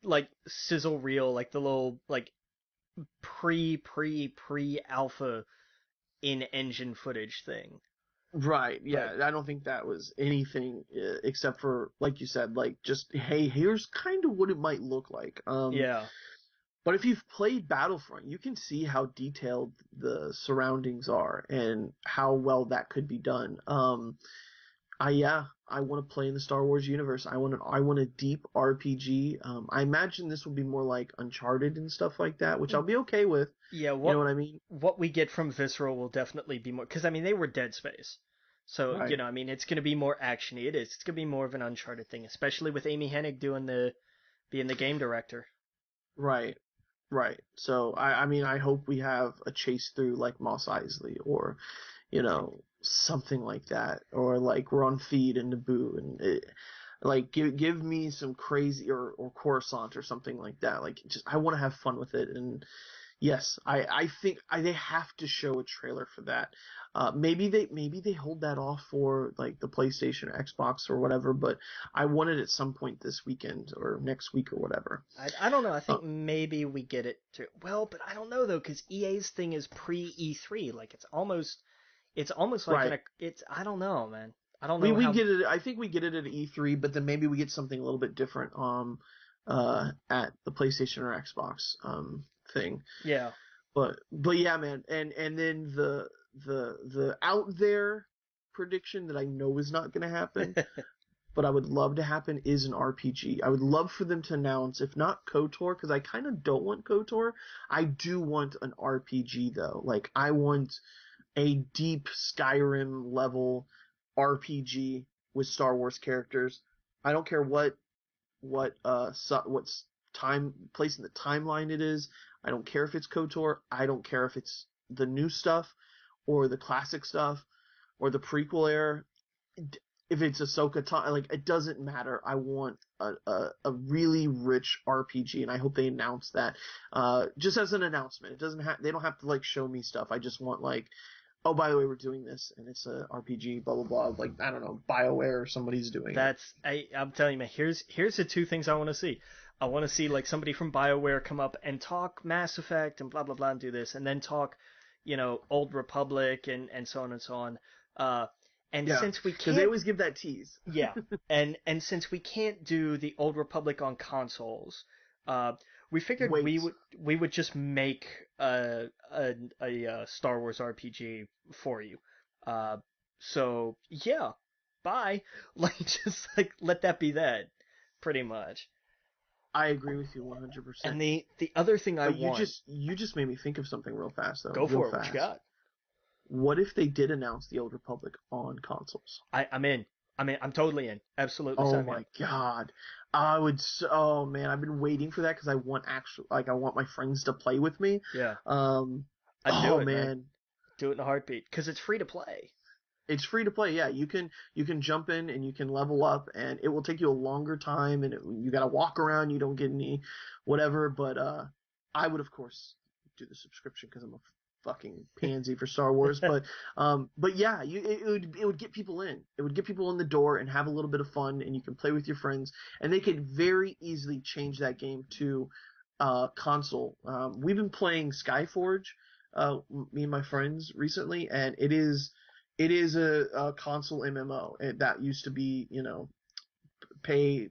like sizzle reel, like the little like pre alpha in engine footage thing. Right, yeah. But I don't think that was anything except for, like you said, like just, hey, here's kind of what it might look like. yeah. But if you've played Battlefront, you can see how detailed the surroundings are and how well that could be done. I want to play in the Star Wars universe. I want a deep RPG. I imagine this will be more like Uncharted and stuff like that, which I'll be okay with. Yeah, You know what I mean? what we get from Visceral will definitely be more, because I mean they were Dead Space, so Right. I mean it's going to be more actiony. It is. It's going to be more of an Uncharted thing, especially with Amy Hennig being the game director. Right. Right. So I mean I hope we have a chase through like Mos Eisley or something like that, or like we're on feed in Naboo like give me some crazy or Coruscant or something like that. Like just I want to have fun with it. And yes, I think they have to show a trailer for that. Maybe they hold that off for like the PlayStation or Xbox or whatever, but I want it at some point this weekend or next week or whatever. I don't know. I think maybe we get it too. Well, but I don't know though, because EA's thing is pre E3. Like it's almost like Right. it's I don't know, man. I don't know We how. get it. I think we get it at E3, but then maybe we get something a little bit different at the PlayStation or Xbox thing. Yeah. But yeah, man, and then the out there prediction that I know is not going to happen, but I would love to happen is an RPG. I would love for them to announce, if not KOTOR, because I kind of don't want KOTOR. I do want an RPG though. Like I want a deep Skyrim level RPG with Star Wars characters. I don't care what's time place in the timeline it is. I don't care if it's KOTOR. I don't care if it's the new stuff or the classic stuff or the prequel era. If it's Ahsoka, like it doesn't matter. I want a really rich RPG, and I hope they announce that just as an announcement. It doesn't have they don't have to like show me stuff. I just want like, oh, by the way, we're doing this, and it's a RPG, blah blah blah. Like I don't know, BioWare or somebody's doing it. I'm telling you, man. Here's the two things I want to see. I want to see like somebody from BioWare come up and talk Mass Effect and blah blah blah and do this, and then talk, Old Republic and so on and so on. Uh, and Yeah, since we because they can't, always give that tease. yeah, and since we can't do the Old Republic on consoles, uh, we figured Wait, we would just make a Star Wars RPG for you. Uh, so yeah, bye. Like just like let that be that, pretty much. I agree with you 100%. And the other thing I But want, you just made me think of something real fast though, go real for it. What you fast. got? What if they did announce the Old Republic on consoles? I'm in. I'm totally in. Absolutely Oh sign me up. my god. I would oh man, I've been waiting for that because I want my friends to play with me. Yeah, Um I'd do oh it, man. man. Do it in a heartbeat because it's free to play. It's free to play. Yeah, you can jump in and you can level up, and it will take you a longer time, and you got to walk around. You don't get any whatever. But I would of course do the subscription because I'm a fucking pansy for Star Wars. But yeah, it would get people in. It would get people in the door and have a little bit of fun, and you can play with your friends, and they could very easily change that game to console. We've been playing Skyforge, me and my friends recently, and it is a console MMO that used to be, pay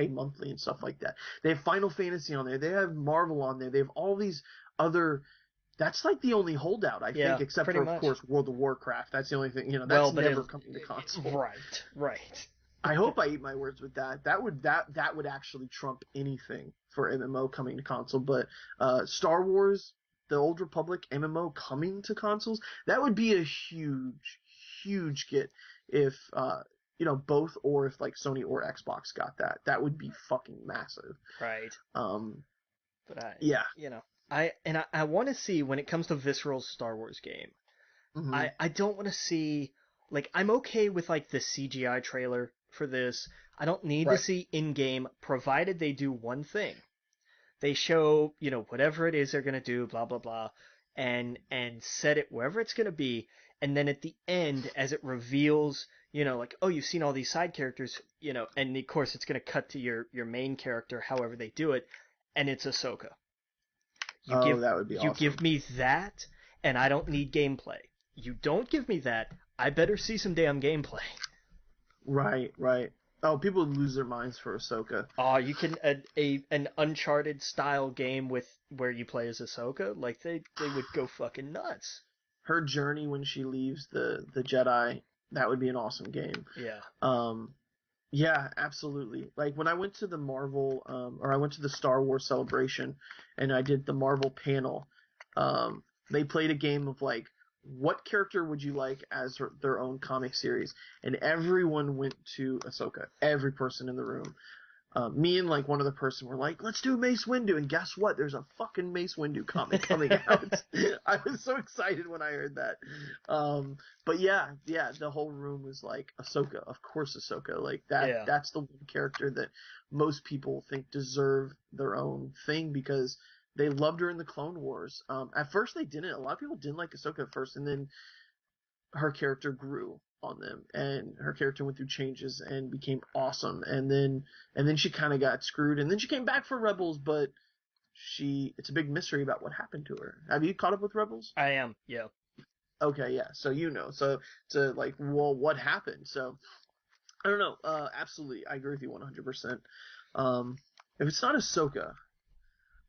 monthly and stuff like that. They have Final Fantasy on there. They have Marvel on there. They have all these other. That's like the only holdout, I Yeah, think, except pretty for, of much. course, World of Warcraft. That's the only thing, Well, that's but never coming to console. right. I hope I eat my words with that. That would actually trump anything for MMO coming to console. But Star Wars, the Old Republic MMO coming to consoles, that would be a huge get if both, or if like Sony or Xbox got that. That would be fucking massive. Right. Um, But yeah. I want to see, when it comes to Visceral's Star Wars game, Mm-hmm. I don't want to see, like, I'm okay with like the CGI trailer for this. I don't need to Right. see in-game, provided they do one thing. They show, whatever it is they're going to do, blah, blah, blah, and set it wherever it's going to be. And then at the end, as it reveals, like, oh, you've seen all these side characters, and of course it's going to cut to your main character, however they do it, and it's Ahsoka. Oh, that would be You awesome. give me that, and I don't need gameplay. You don't give me that, I better see some damn gameplay. Right, right. Oh, people would lose their minds for Ahsoka. Oh, you can an Uncharted style game where you play as Ahsoka, like they would go fucking nuts. Her journey when she leaves the Jedi, that would be an awesome game. Yeah. Yeah, absolutely. Like when I went to the Marvel, or I went to the Star Wars celebration, and I did the Marvel panel, they played a game of like, what character would you like as their own comic series? And everyone went to Ahsoka. Every person in the room. Me and like one other person were like, let's do Mace Windu, and guess what? There's a fucking Mace Windu comic coming out. I was so excited when I heard that. But yeah, the whole room was like, Ahsoka, of course Ahsoka. Like Yeah. that's the one character that most people think deserve their own thing because they loved her in the Clone Wars. At first they didn't. A lot of people didn't like Ahsoka at first, and then her character grew on them, and her character went through changes and became awesome, and then she kind of got screwed, and then she came back for Rebels, but it's a big mystery about what happened to her. Have you caught up with Rebels? I am. Yeah. Okay, yeah, so so to like, well, what happened? So I don't know. Absolutely, I agree with you 100%. If it's not Ahsoka,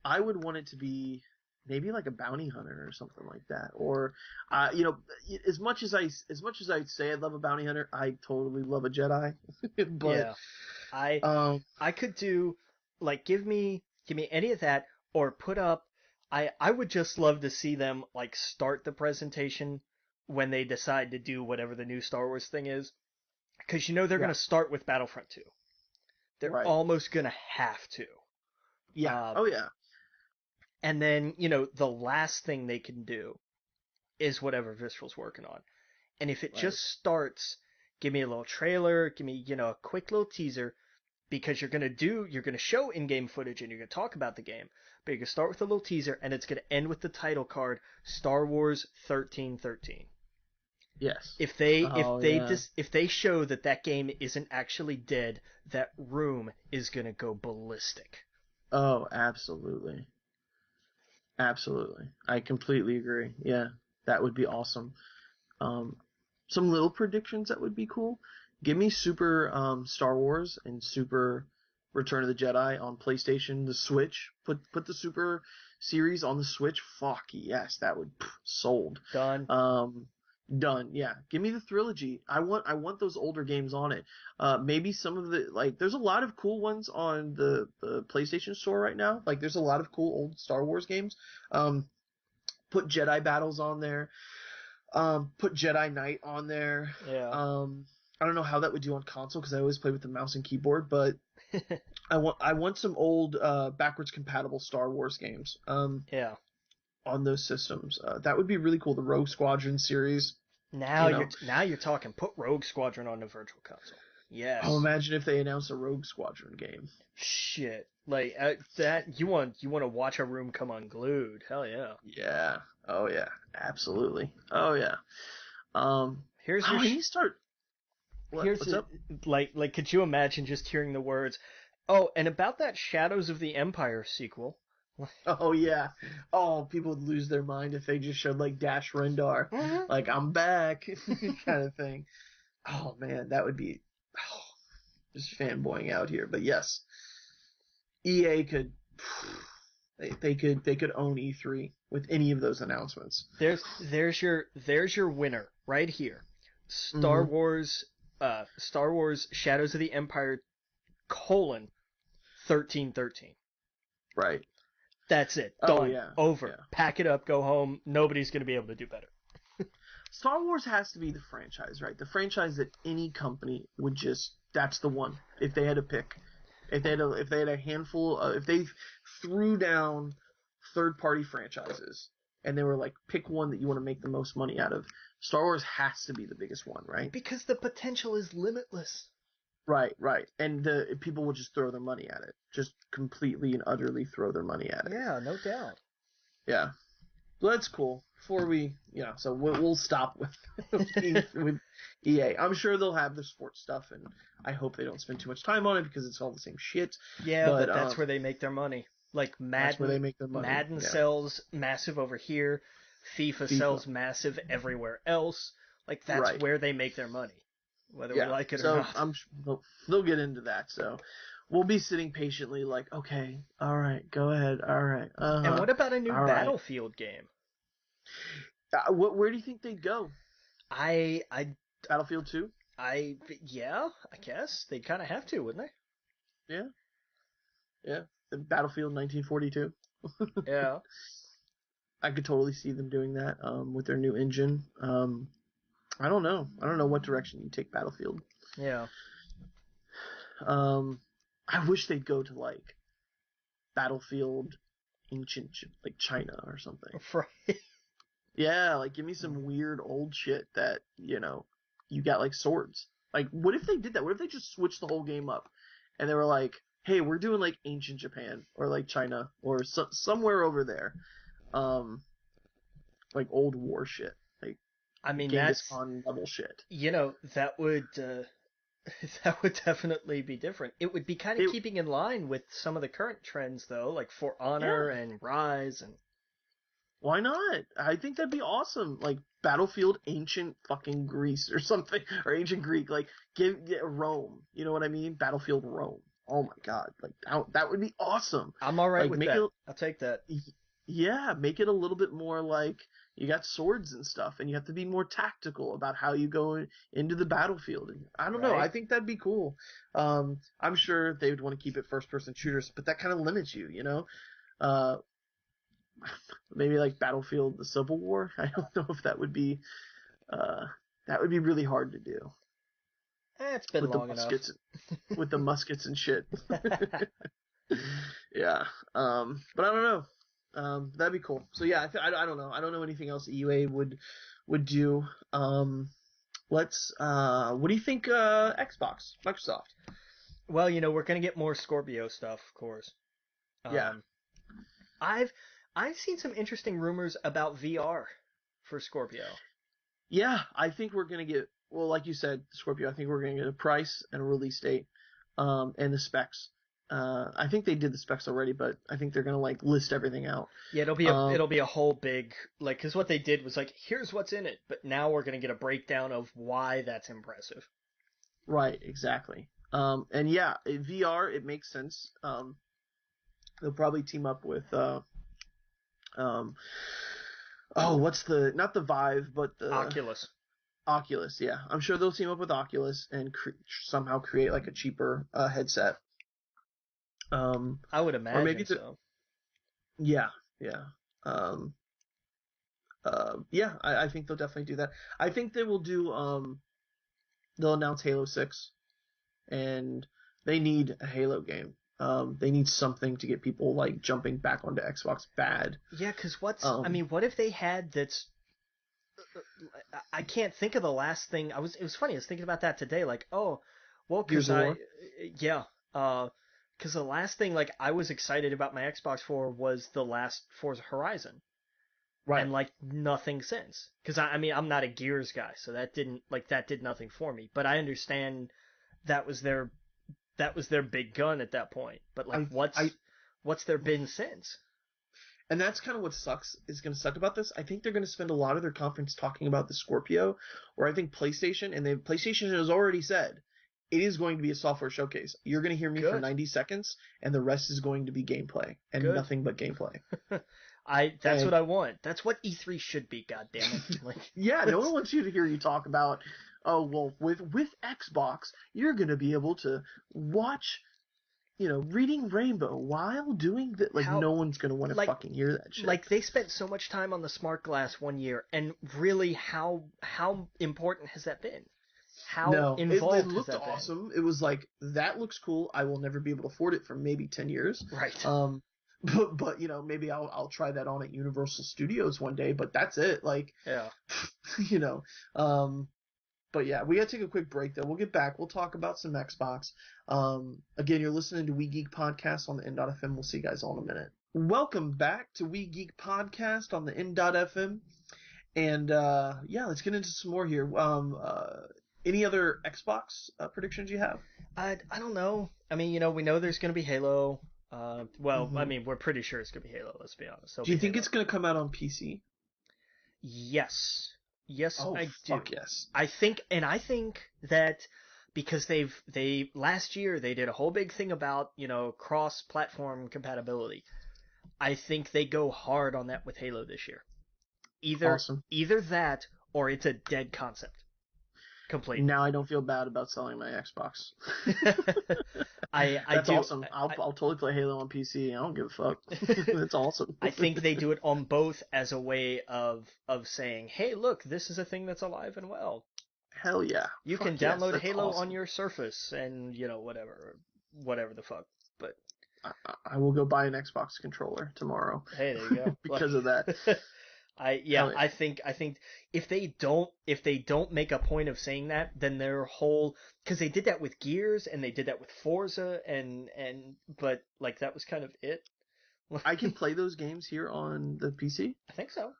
I would want it to be maybe like a bounty hunter or something like that. Or, as much as I say I love a bounty hunter, I totally love a Jedi. But, Yeah. I um, I could do, like, give me any of that, or put up. I would just love to see them like start the presentation when they decide to do whatever the new Star Wars thing is, because they're yeah, gonna start with Battlefront 2. They're right, almost gonna have to. yeah, Uh, oh yeah, and then the last thing they can do is whatever Visceral's working on. And if it right, just starts, give me a little trailer, give me a quick little teaser, because you're gonna show in-game footage and you're gonna talk about the game, but you're gonna start with a little teaser and it's gonna end with the title card, Star Wars 1313. yes, If oh they yeah, just if they show that game isn't actually dead, that room is gonna go ballistic. oh absolutely, absolutely, I completely agree. Yeah, that would be awesome. Um, some little predictions that would be cool. Give me Super Star Wars and Super Return of the Jedi on PlayStation, the Switch. Put the Super series on the Switch. Fuck yes, that would sold. Done. Um, done. Yeah, give me the trilogy. I want those older games on it. Maybe some of the like. There's a lot of cool ones on the PlayStation Store right now. Like there's a lot of cool old Star Wars games. Put Jedi Battles on there. Put Jedi Knight on there. Yeah. I don't know how that would do on console because I always play with the mouse and keyboard, but I want some old backwards compatible Star Wars games Yeah. on those systems. That would be really cool. The Rogue Squadron series, Now you you're know. now you're talking. Put Rogue Squadron on the Virtual Console. Oh, Yes. imagine if they announced a Rogue Squadron game. Shit. Like that you want to watch a room come unglued. Hell yeah. Yeah. Oh yeah. Absolutely. Oh yeah. Um. Here's Wow. your I need to start. here's What's a, up? like could you imagine just hearing the words, "Oh, and about that Shadows of the Empire sequel." Oh yeah. Oh, people would lose their mind if they just showed like Dash Rendar, Mhm. like I'm back kind of thing. Oh man, that would be just fanboying out here. But yes, EA could they could own E3 with any of those announcements. There's your winner right here. Hmm. Star Wars Shadows of the Empire colon 1313. Right. That's it. Oh Done. yeah, Over. yeah. Pack it up. Go home. Nobody's gonna be able to do better. Star Wars has to be the franchise, right? The franchise that any company would just, that's the one. If they had to pick, if they had a handful, if they threw down third party franchises and they were like, pick one that you want to make the most money out of, Star Wars has to be the biggest one, right? Because the potential is limitless. Right, right. And the people will just throw their money at it, just completely and utterly throw their money at it. Yeah, no doubt. Yeah. So that's cool. Before we, so we'll stop with with EA. I'm sure they'll have their sports stuff, and I hope they don't spend too much time on it because it's all the same shit. Yeah, but that's where they make their money. Like that's where they make their money. Madden sells massive over here. FIFA sells massive everywhere else. Like that's where they make their money, whether we like it or not. I'm sure they'll get into that. So we'll be sitting patiently, like, okay, all right, go ahead, all right. And what about a new Battlefield game? Where do you think they'd go? I Battlefield 2? I guess they'd kind of have to, wouldn't they? Yeah. The Battlefield 1942. Yeah. I could totally see them doing that with their new engine. I don't know. I don't know what direction you take Battlefield. Yeah. I wish they'd go to like Battlefield ancient, like China or something. Right. Yeah, like give me some weird old shit that, you got like swords. Like what if they did that? What if they just switched the whole game up and they were like, hey, we're doing like ancient Japan or like China or somewhere over there. Like old war shit. Like Genghis Khan level shit. That would that would definitely be different. It would be kind of keeping in line with some of the current trends though, like For Honor and Rise and why not? I think that'd be awesome. Like Battlefield Ancient fucking Greece or something, or Ancient Greek. Like give Rome. You know what I mean? Battlefield Rome. Oh my god, like that would be awesome. I'm all right with that. I'll take that. Yeah, make it a little bit more like you got swords and stuff, and you have to be more tactical about how you go into the battlefield. I don't know. I think that'd be cool. I'm sure they would want to keep it first-person shooters, but that kind of limits you, Maybe like Battlefield: The Civil War. I don't know if that would be really hard to do. It's been long enough. With the muskets and shit. Yeah. But I don't know. That'd be cool. So yeah, I don't know. I don't know anything else EA would do. Let's. What do you think? Xbox, Microsoft. Well, we're gonna get more Scorpio stuff, of course. Yeah. I've seen some interesting rumors about VR for Scorpio. Yeah, I think we're gonna get. Well, like you said, Scorpio. I think we're gonna get a price and a release date, and the specs. I think they did the specs already, but I think they're gonna like list everything out. Yeah, it'll be a whole big like because what they did was like here's what's in it, but now we're gonna get a breakdown of why that's impressive. Right, exactly. And yeah, VR it makes sense. They'll probably team up with what's not the Vive, but the Oculus. Oculus, yeah. I'm sure they'll team up with Oculus and somehow create like a cheaper headset. I would imagine or maybe so. Yeah. I think they'll definitely do that. I think they will do. They'll announce Halo 6, and they need a Halo game. They need something to get people like jumping back onto Xbox bad. Yeah, because what if they had that's. I can't think of the last thing. It was funny. I was thinking about that today. Like, oh, well, because because the last thing like I was excited about my Xbox for was the last Forza Horizon, right? And like nothing since. Because I'm not a Gears guy, so that did nothing for me. But I understand that was their big gun at that point. But like, what's there been since? And that's kind of what is going to suck about this. I think they're going to spend a lot of their conference talking about the Scorpio, or I think PlayStation, and PlayStation has already said it is going to be a software showcase. You're going to hear me for 90 seconds, and the rest is going to be gameplay, and nothing but gameplay. That's what I want. That's what E3 should be, goddammit. Like, yeah, no one wants you to hear you talk about, oh, well, with Xbox, you're going to be able to watch reading Rainbow while doing that, like, How no one's gonna want to like fucking hear that shit. like they spent so much time on the smart glass one year, and really, how important has that been? How No, it involved has looked that been? awesome. It was like, that looks cool. I will never be able to afford it for maybe 10 years. Right. But maybe I'll try that on at Universal Studios one day, but that's it. Like, Yeah. you know, um, but yeah, we gotta take a quick break though. We'll get back. We'll talk about some Xbox. Again, you're listening to We Geek Podcast on the N.FM. We'll see you guys all in a minute. Welcome back to We Geek Podcast on the N.FM. And yeah, let's get into some more here. Any other Xbox predictions you have? I don't know. I mean, we know there's gonna be Halo. Well, I Mm-hmm. mean, we're pretty sure it's gonna be Halo. Let's be honest. There'll Do you be think Halo. it's gonna come out on PC? Yes. Yes, Oh, I do. fuck yes. I think that because they last year they did a whole big thing about, cross-platform compatibility. I think they go hard on that with Halo this year. Either Awesome. either that or it's a dead concept completely. Now I don't feel bad about selling my Xbox. I That's do awesome. I'll totally play Halo on PC. I don't give a fuck. I, That's awesome. I think they do it on both as a way of saying, "Hey, look, this is a thing that's alive and well. Hell yeah. You can Fuck yes. download That's Halo on awesome. your Surface and, whatever the fuck." But I will go buy an Xbox controller tomorrow hey, there you go. because of that. Hell yeah. I think if they don't make a point of saying that, then their whole, because they did that with Gears and they did that with Forza and but like that was kind of it. I can play those games here on the PC. I think so.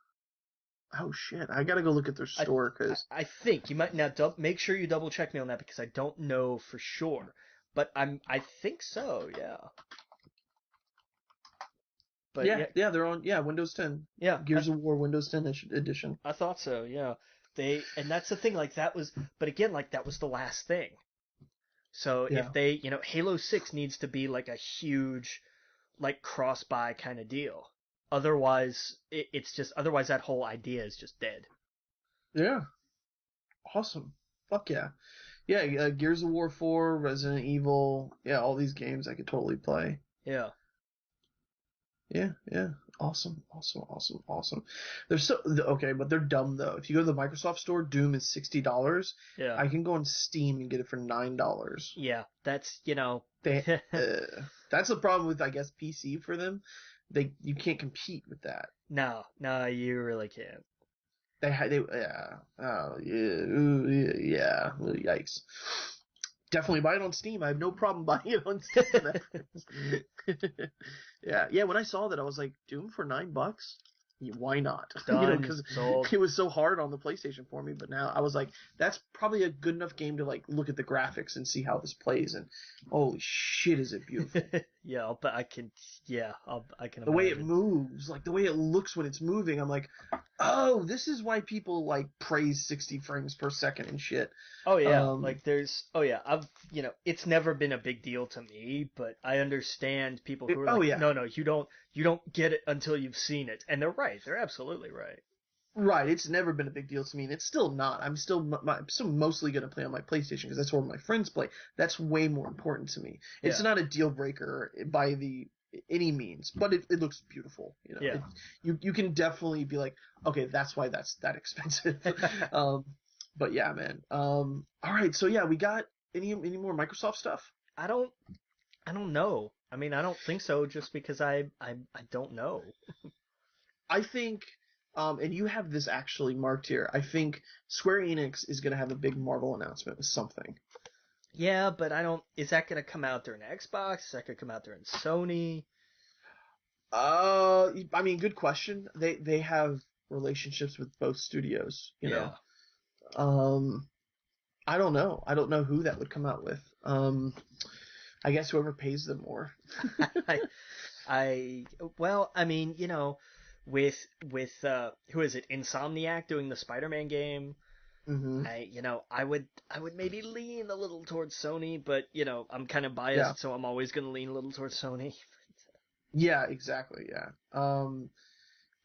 Oh shit! I gotta go look at their I store because I think you might now make sure you double check me on that because I don't know for sure, but I think so. Yeah. But yeah, yeah, yeah, they're on Windows 10, yeah. Gears of War Windows 10 edition. I thought so. Yeah. And that's the thing. Like that was, but again, like that was the last thing. So Yeah, if they, Halo 6 needs to be like a huge, like cross-buy kind of deal. Otherwise, otherwise that whole idea is just dead. yeah, awesome. Fuck yeah, yeah. Gears of War 4, Resident Evil, yeah, all these games I could totally play. Yeah. Yeah, yeah. Awesome, awesome, awesome, awesome. They're so okay, but they're dumb though. If you go to the Microsoft store, Doom is $60. Yeah. I can go on Steam and get it for $9. Yeah. That's, They, that's the problem with, I guess, PC for them. You can't compete with that. no, no, you really can't. Yeah. Oh yeah. Ooh, yeah. Yeah. Well, yikes. Definitely buy it on Steam. I have no problem buying it on Steam. Yeah, yeah. When I saw that, I was like, Doom for $9? Yeah, why not? Done. Because Sold. it was so hard on the PlayStation for me. But now I was like, that's probably a good enough game to like look at the graphics and see how this plays. And holy shit, is it beautiful! Yeah, but I can. Yeah, I can The way it imagine. moves, like the way it looks when it's moving, I'm like, oh, this is why people like praise 60 frames per second and shit. Oh yeah, Um, oh yeah, it's never been a big deal to me, but I understand people who are oh like, yeah, no, no, you don't get it until you've seen it, and they're right, they're absolutely right. right. It's never been a big deal to me, and it's still not. I'm still mostly gonna play on my PlayStation because that's where my friends play. That's way more important to me. It's Yeah, not a deal breaker by any means, but it looks beautiful. yeah. You can definitely be like, okay, that's why that's that expensive. um, but yeah, man. All right, so yeah, we got any more Microsoft stuff? I don't, I don't know. I mean, I don't think so, just because I don't know. I think, and you have this actually marked here. I think Square Enix is gonna have a big Marvel announcement with something. Yeah, but I don't. Is that gonna come out during Xbox? Is that gonna come out during Sony? I mean, good question. They have relationships with both studios. Yeah. Um, I don't know. I don't know who that would come out with. I guess whoever pays them more. I, well, I mean, with who is it? Insomniac doing the Spider-Man game. Hmm. I would maybe lean a little towards Sony, but I'm kind of Yeah. biased, so I'm always gonna lean a little towards Sony. Yeah. Exactly. Yeah.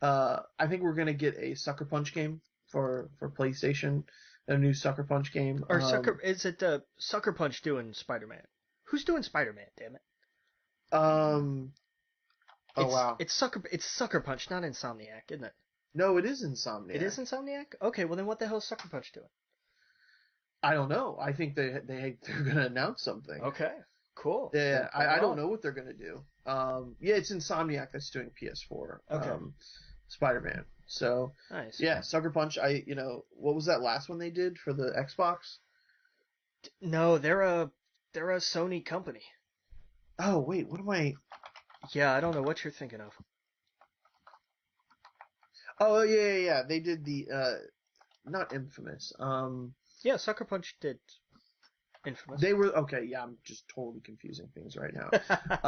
I think we're gonna get a Sucker Punch game for PlayStation. A new Sucker Punch game. Or is it Sucker Punch doing Spider-Man? Who's doing Spider-Man? Damn it. Um. Oh wow. It's Sucker Punch, not Insomniac, isn't it? No, it is It is Insomniac. Insomniac? Okay, well then what the hell is Sucker Punch doing? I don't know. I think they're gonna announce something. Okay, cool. Yeah, Then bring I it don't on. know what they're gonna do. Yeah, it's Insomniac that's doing PS4. Okay, Spider-Man. So nice. yeah, Sucker Punch. What was that last one they did for the Xbox? No, they're a Sony company. Oh wait, what am I? Yeah, I don't know what you're thinking of. Oh yeah. They did the not Infamous. Yeah, Sucker Punch did Infamous. They were okay. Yeah, I'm just totally confusing things right now.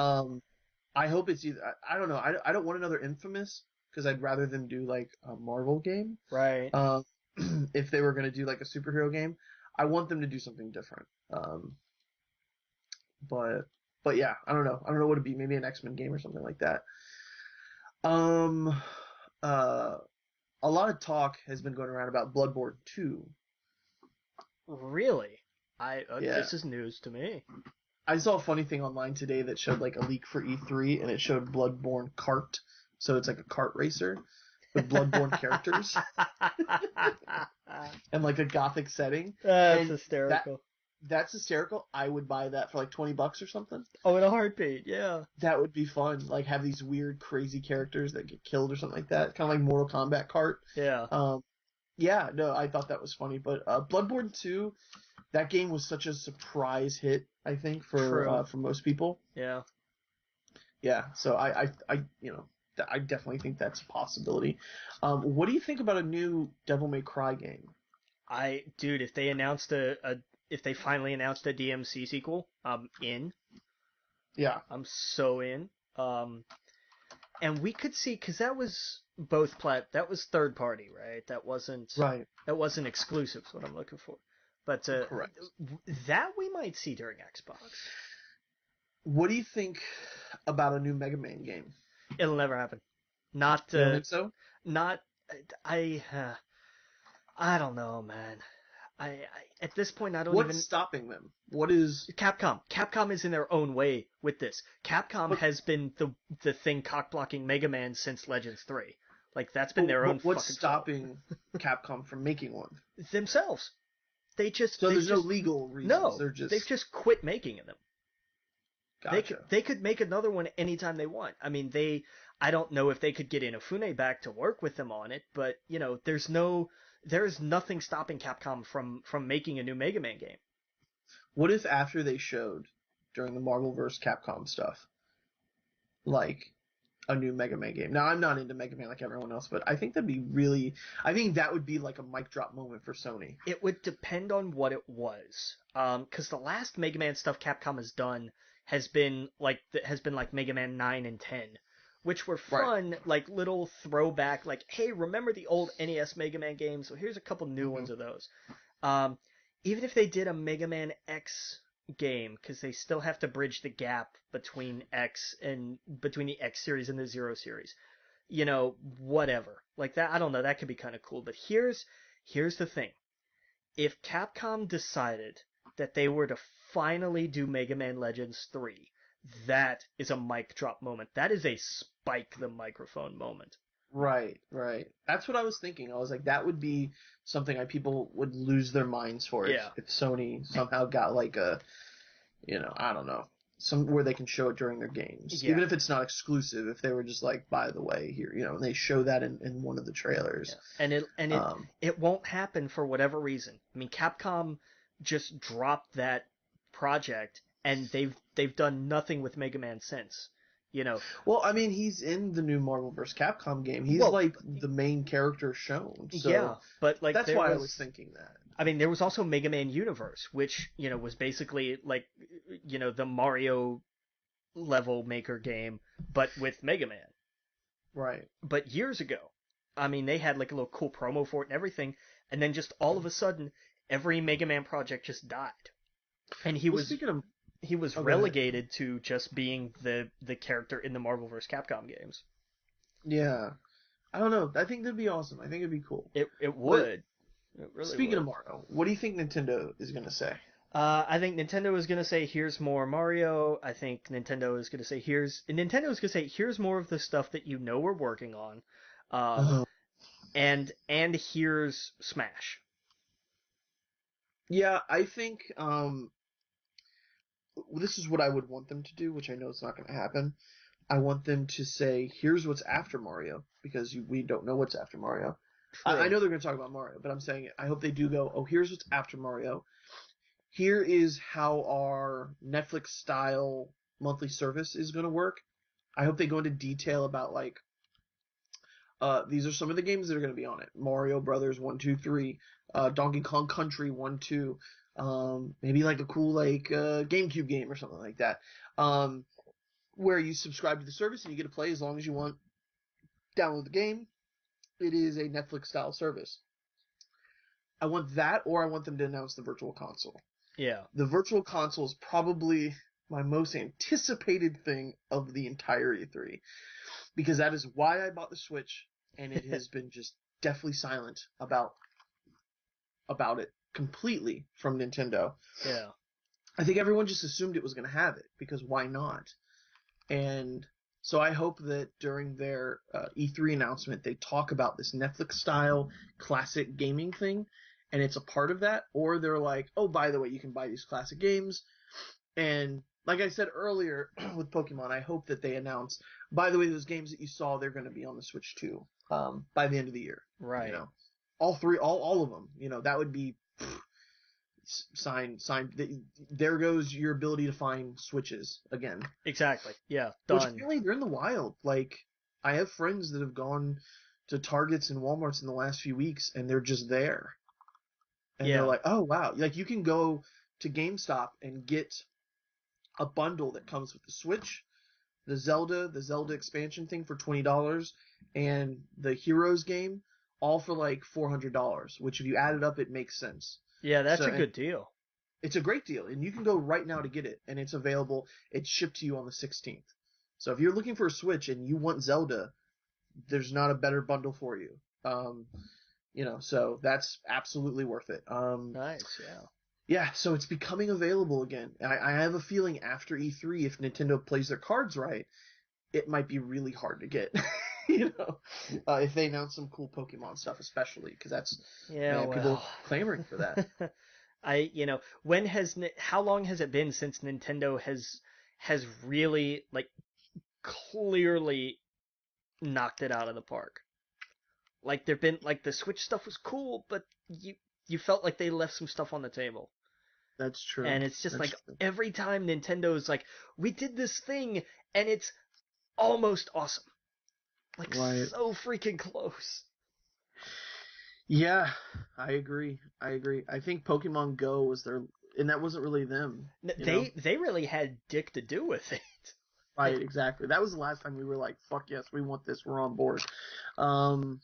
Um, I hope it's either. I don't know. I don't want another Infamous because I'd rather them do like a Marvel game. Right. Um, if they were gonna do like a superhero game, I want them to do something different. But yeah, I don't know. I don't know what it'd be. Maybe an X-Men game or something like that. Um, uh, a lot of talk has been going around about Bloodborne 2. Really? Yeah. This is news to me. I saw a funny thing online today that showed like a leak for E3 and it showed Bloodborne kart. So it's like a kart racer with Bloodborne characters and like a gothic setting. That's And hysterical. that's hysterical. I would buy that for like $20 or something. Oh, in a heartbeat, yeah. That would be fun. Like have these weird crazy characters that get killed or something like that. Kind of like Mortal Kombat kart. Yeah. Yeah, no, I thought that was funny, but Bloodborne 2, that game was such a surprise hit, I think, for most people. Yeah. Yeah, so I definitely think that's a possibility. What do you think about a new Devil May Cry game? Dude, if they finally announced a DMC sequel, I'm in. Yeah. I'm so in. And we could see, because that was that was third party, right? Right. That wasn't exclusive, is what I'm looking for. But Correct. that we might see during Xbox. What do you think about a new Mega Man game? It'll never happen. Not, You don't think so? not, I, I don't know, man. At this point, I don't What's even. stopping them? What is? Capcom. Capcom is in their own way with this. Capcom But, has been the thing cockblocking Mega Man since Legends 3. Like that's been their own what's fucking stopping Capcom from making one? fault. Themselves. So there's no legal reasons. No, They're just they've just quit making them. gotcha. They could make another one anytime they want. I mean, I don't know if they could get Inafune back to work with them on it, but there is nothing stopping Capcom from making a new Mega Man game. What if after they showed during the Marvel vs. Capcom stuff, like a new Mega Man game? Now I'm not into Mega Man like everyone else, but I think I think that would be like a mic drop moment for Sony. It would depend on what it was. Because the last Mega Man stuff Capcom has done has been like Mega Man 9 and 10, which were fun, right. Like little throwback, like, hey, remember the old NES Mega Man games? So here's a couple new ones of those. Even if they did a Mega Man X game, because they still have to bridge the gap between the X series and the Zero series. Whatever. Like that, I don't know, that could be kind of cool. But here's the thing. If Capcom decided that they were to finally do Mega Man Legends 3, that is a mic drop moment. That is a spike the microphone moment. Right. That's what I was thinking. I was like, that would be something people would lose their minds for if Sony somehow got like a, I don't know, where they can show it during their games. Yeah. Even if it's not exclusive, if they were just like, by the way, here, and they show that in one of the trailers. Yeah. It won't happen for whatever reason. I mean, Capcom just dropped that project and they've done nothing with Mega Man since. Well, I mean, he's in the new Marvel vs. Capcom game. He's like the main character shown. So yeah, but like that's why I was thinking that. I mean, there was also Mega Man Universe, which was basically like the Mario level maker game, but with Mega Man. Right. But years ago, I mean, they had like a little cool promo for it and everything, and then just all of a sudden, every Mega Man project just died, and he was relegated to just being the character in the Marvel vs. Capcom games. Yeah. I don't know. I think that'd be awesome. I think it'd be cool. It would. It really Speaking would. of Mario, what do you think Nintendo is going to say? I think Nintendo is gonna say here's more Mario. I think Nintendo is gonna say here's more of the stuff that you know we're working on, um, Uh, and here's Smash. yeah, I think this is what I would want them to do, which I know is not going to happen. I want them to say, "Here's what's after Mario," because we don't know what's after Mario. I True. know they're going to talk about Mario, but I'm saying I hope they do go, "Oh, here's what's after Mario. Here is how our Netflix style monthly service is going to work." I hope they go into detail about like these are some of the games that are going to be on it: Mario Brothers 1, 2, 3, Donkey Kong Country 1, 2, maybe like a cool like GameCube game or something like that, where you subscribe to the service and you get to play as long as you want. Download the game. It is a Netflix style service. I want that, or I want them to announce the Virtual Console. Yeah. The Virtual Console is probably my most anticipated thing of the entire E3 because that is why I bought the Switch, and it has been just deathly silent about it completely from Nintendo. Yeah. I think everyone just assumed it was going to have it because why not? And so I hope that during their E3 announcement they talk about this Netflix style classic gaming thing, and it's a part of that, or they're like, oh, by the way, you can buy these classic games. And like I said earlier with Pokemon, I hope that they announce, by the way, those games that you saw, they're going to be on the Switch too, by the end of the year. Right. You know, all three, all of them. You know, that would be sign. There goes your ability to find Switches again. Exactly. Yeah. Which Done. apparently they're in the wild. Like I have friends that have gone to Targets and WalMarts in the last few weeks, and they're just there. And they're Yeah. like, oh wow, like you can go to GameStop and get a bundle that comes with the Switch, the Zelda expansion thing for $20, and the Heroes game, all for like $400. Which if you add it up, it makes sense. Yeah. That's So a and good deal. it's a great deal, and you can go right now to get it, and it's available. It's shipped to you on the 16th. So if you're looking for a Switch and you want Zelda, there's not a better bundle for you. So that's absolutely worth it. Nice. Yeah. Yeah, so it's becoming available again. I have a feeling after E3, if Nintendo plays their cards right, it might be really hard to get. If they announce some cool Pokemon stuff, especially because that's Yeah. man, people Well. are clamoring for that. How long has it been since Nintendo has really like clearly knocked it out of the park? Like there've been like the Switch stuff was cool, but you felt like they left some stuff on the table. That's true. And it's just That's like true. every time Nintendo's like, we did this thing and it's almost awesome. Like Right. so freaking close. Yeah, I agree. I think Pokemon Go was their, and that wasn't really them. They really had dick to do with it. Right, Like exactly. That was the last time we were like, fuck yes, we want this, we're on board. Um,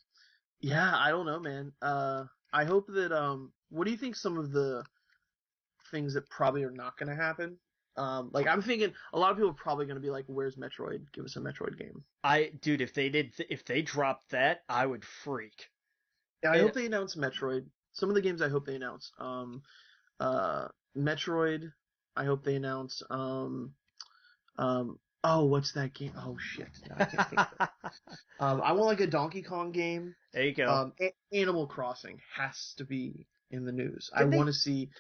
yeah, I don't know, man. I hope that, what do you think some of the things that probably are not going to happen? Like I'm thinking a lot of people are probably going to be like, where's Metroid? Give us a Metroid game. dude, if they dropped that, I would freak. Yeah, I And hope they announce Metroid. Some of the games I hope they announce. Metroid, I hope they announce. Oh, what's that game? Oh shit, no, I can't think of it. I want like a Donkey Kong game. there you go. Animal Crossing has to be in the news. I Didn't want they to see.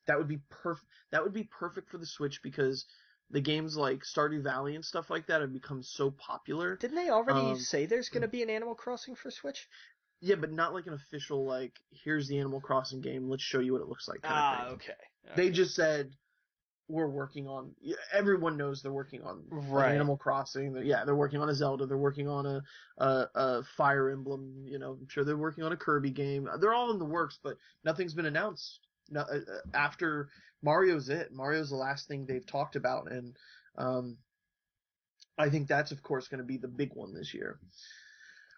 That would be perfect. That would be perfect for the Switch because the games like Stardew Valley and stuff like that have become so popular. didn't they already Um, say there's gonna be an Animal Crossing for Switch? yeah, but not like an official like here's the Animal Crossing game. Let's show you what it looks like kind of thing. Okay. They just said we're working on. Everyone knows they're working on an Right. Animal Crossing. Yeah, they're working on a Zelda. They're working on a Fire Emblem. I'm sure they're working on a Kirby game. They're all in the works, but nothing's been announced. No, after Mario's it. Mario's the last thing they've talked about, and I think that's of course going to be the big one this year.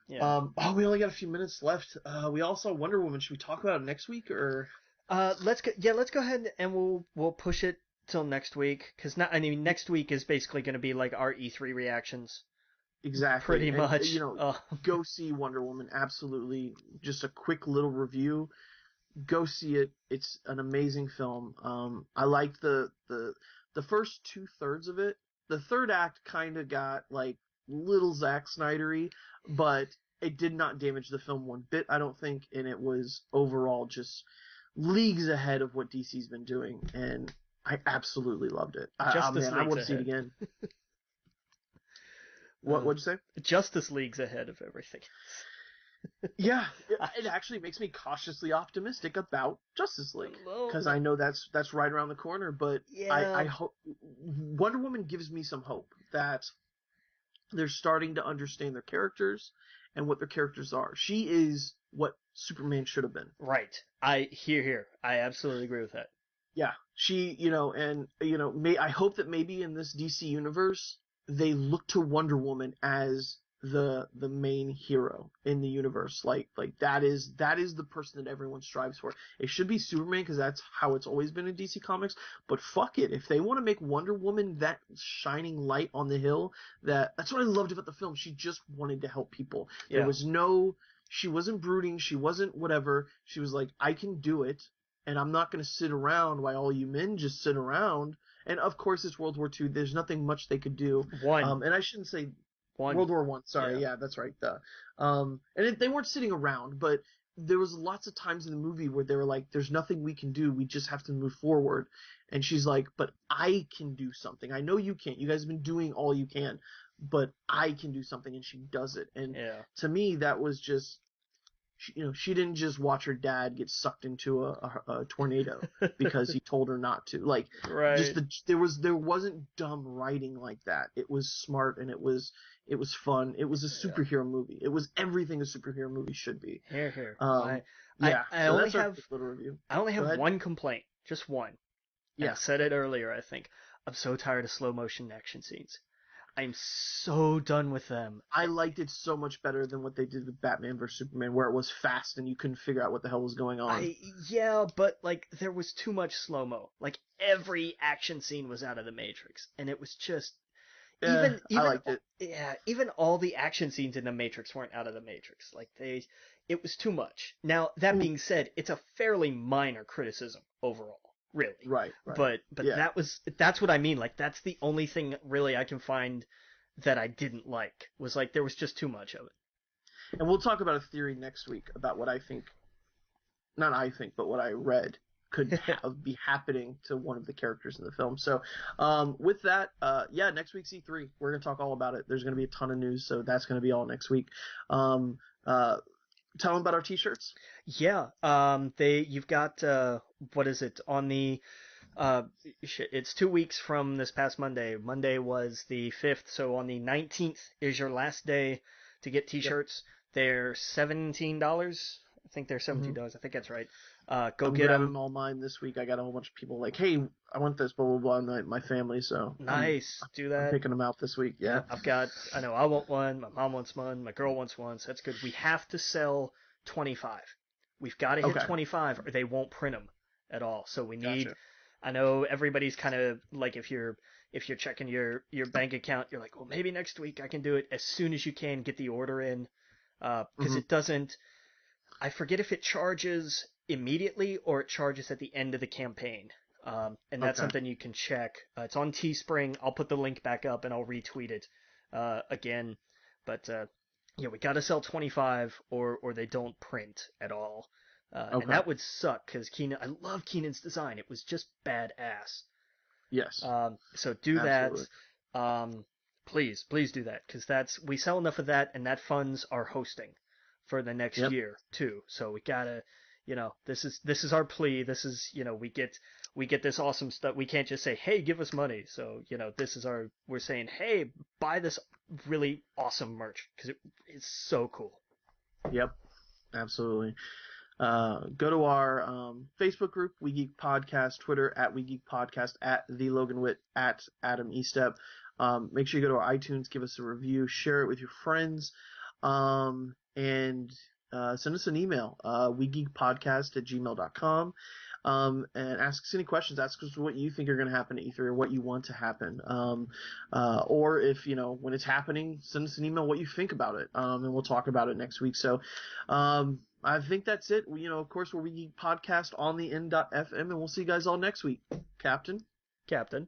Yeah. We only got a few minutes left. We all saw Wonder Woman. Should we talk about it next week or? Let's go ahead and we'll push it till next week because next week is basically going to be like our E3 reactions. Exactly. Pretty And, much. go see Wonder Woman. Absolutely. Just a quick little review. Go see it. It's an amazing film. I liked the first 2/3 of it. The third act kind of got like little Zack Snydery, but it did not damage the film one bit, I don't think, and it was overall just leagues ahead of what DC's been doing, and I absolutely loved it. Justice Man, I League's want to see it ahead. again. Uh, What'd you say? Justice League's ahead of everything. Yeah, it actually makes me cautiously optimistic about Justice League Well, because I know that's right around the corner. But I yeah, hope Wonder Woman gives me some hope that they're starting to understand their characters and what their characters are. She is what Superman should have been. right. Here. I absolutely agree with that. Yeah, she, and I hope that maybe in this DC universe they look to Wonder Woman as the main hero in the universe. Like that is the person that everyone strives for. It should be Superman because that's how it's always been in DC Comics. But fuck it, if they want to make Wonder Woman that shining light on the hill, that's what I loved about the film. She just wanted to help people. There Yeah. was no. She wasn't brooding. She wasn't whatever. She was like, I can do it, and I'm not going to sit around while all you men just sit around. And of course, it's World War II. There's nothing much they could do. One. And I shouldn't say One. World War One. Sorry, Yeah. yeah, that's right. They weren't sitting around, but there was lots of times in the movie where they were like, "There's nothing we can do. We just have to move forward." And she's like, "But I can do something. I know you can't. You guys have been doing all you can, but I can do something." And she does it. And Yeah. to me, that was just she didn't just watch her dad get sucked into a tornado because he told her not to. Like, Right. just there wasn't dumb writing like that. It was smart and it was fun. It was a Yeah. superhero movie. It was everything a superhero movie should be. Here. Yeah. I So only that's our have quick little review. I only Go have ahead. one complaint, just one. And I Yeah. said it earlier, I think. I'm so tired of slow motion action scenes. I'm so done with them. I liked it so much better than what they did with Batman vs Superman, where it was fast and you couldn't figure out what the hell was going on. Yeah, but like there was too much slow mo. Like every action scene was out of the Matrix, and it was just I liked it. yeah, even all the action scenes in the Matrix weren't out of the Matrix. It was too much. Now that being said, it's a fairly minor criticism overall, really. Right. But Yeah. that's what I mean. Like that's the only thing really I can find that I didn't like was like there was just too much of it. And we'll talk about a theory next week about what I think, not I think, but what I read could be happening to one of the characters in the film. So, with that, next week's E3, we're going to talk all about it. There's going to be a ton of news, so that's going to be all next week. Tell them about our t-shirts. Yeah, you've got what is it on the it's 2 weeks from this past Monday. Monday was the 5th, so on the 19th is your last day to get t-shirts. Yep. They're $17. I think they're $17. Mm-hmm. I think that's right. Go get them. All mine this week. I got a whole bunch of people like, hey, I want this, blah, blah, blah, my family, so. Nice. Do that. I'm picking them out this week, yeah. I know I want one, my mom wants one, my girl wants one, so that's good. We have to sell 25. We've got to hit 25 or they won't print them at all. So we need... Gotcha. I know everybody's kind of like if you're checking your bank account, you're like, well, maybe next week I can do it. As soon as you can, get the order in, because it doesn't. I forget if it charges immediately or it charges at the end of the campaign, and that's something you can check. It's on Teespring. I'll put the link back up and I'll retweet it again. But we got to sell 25 or they don't print at all. And that would suck because I love Keenan's design. It was just badass. Yes. So do Absolutely. That. Please do that because we sell enough of that and that funds our hosting for the next year too. So we gotta, this is our plea. This is, we get this awesome stuff. We can't just say, hey, give us money. So, we're saying, hey, buy this really awesome merch because it is so cool. Yep. Absolutely. Go to our Facebook group, We Geek Podcast, Twitter at We Geek Podcast, at The Logan Witt, at Adam Estep. Make sure you go to our iTunes, give us a review, share it with your friends, and send us an email, wegeekpodcast@gmail.com. and ask us any questions. Ask us what you think are going to happen at E3 or what you want to happen. Or if, when it's happening, send us an email what you think about it, and we'll talk about it next week. So I think that's it. Of course, we'll be podcast on the N.FM, and we'll see you guys all next week. Captain? Captain.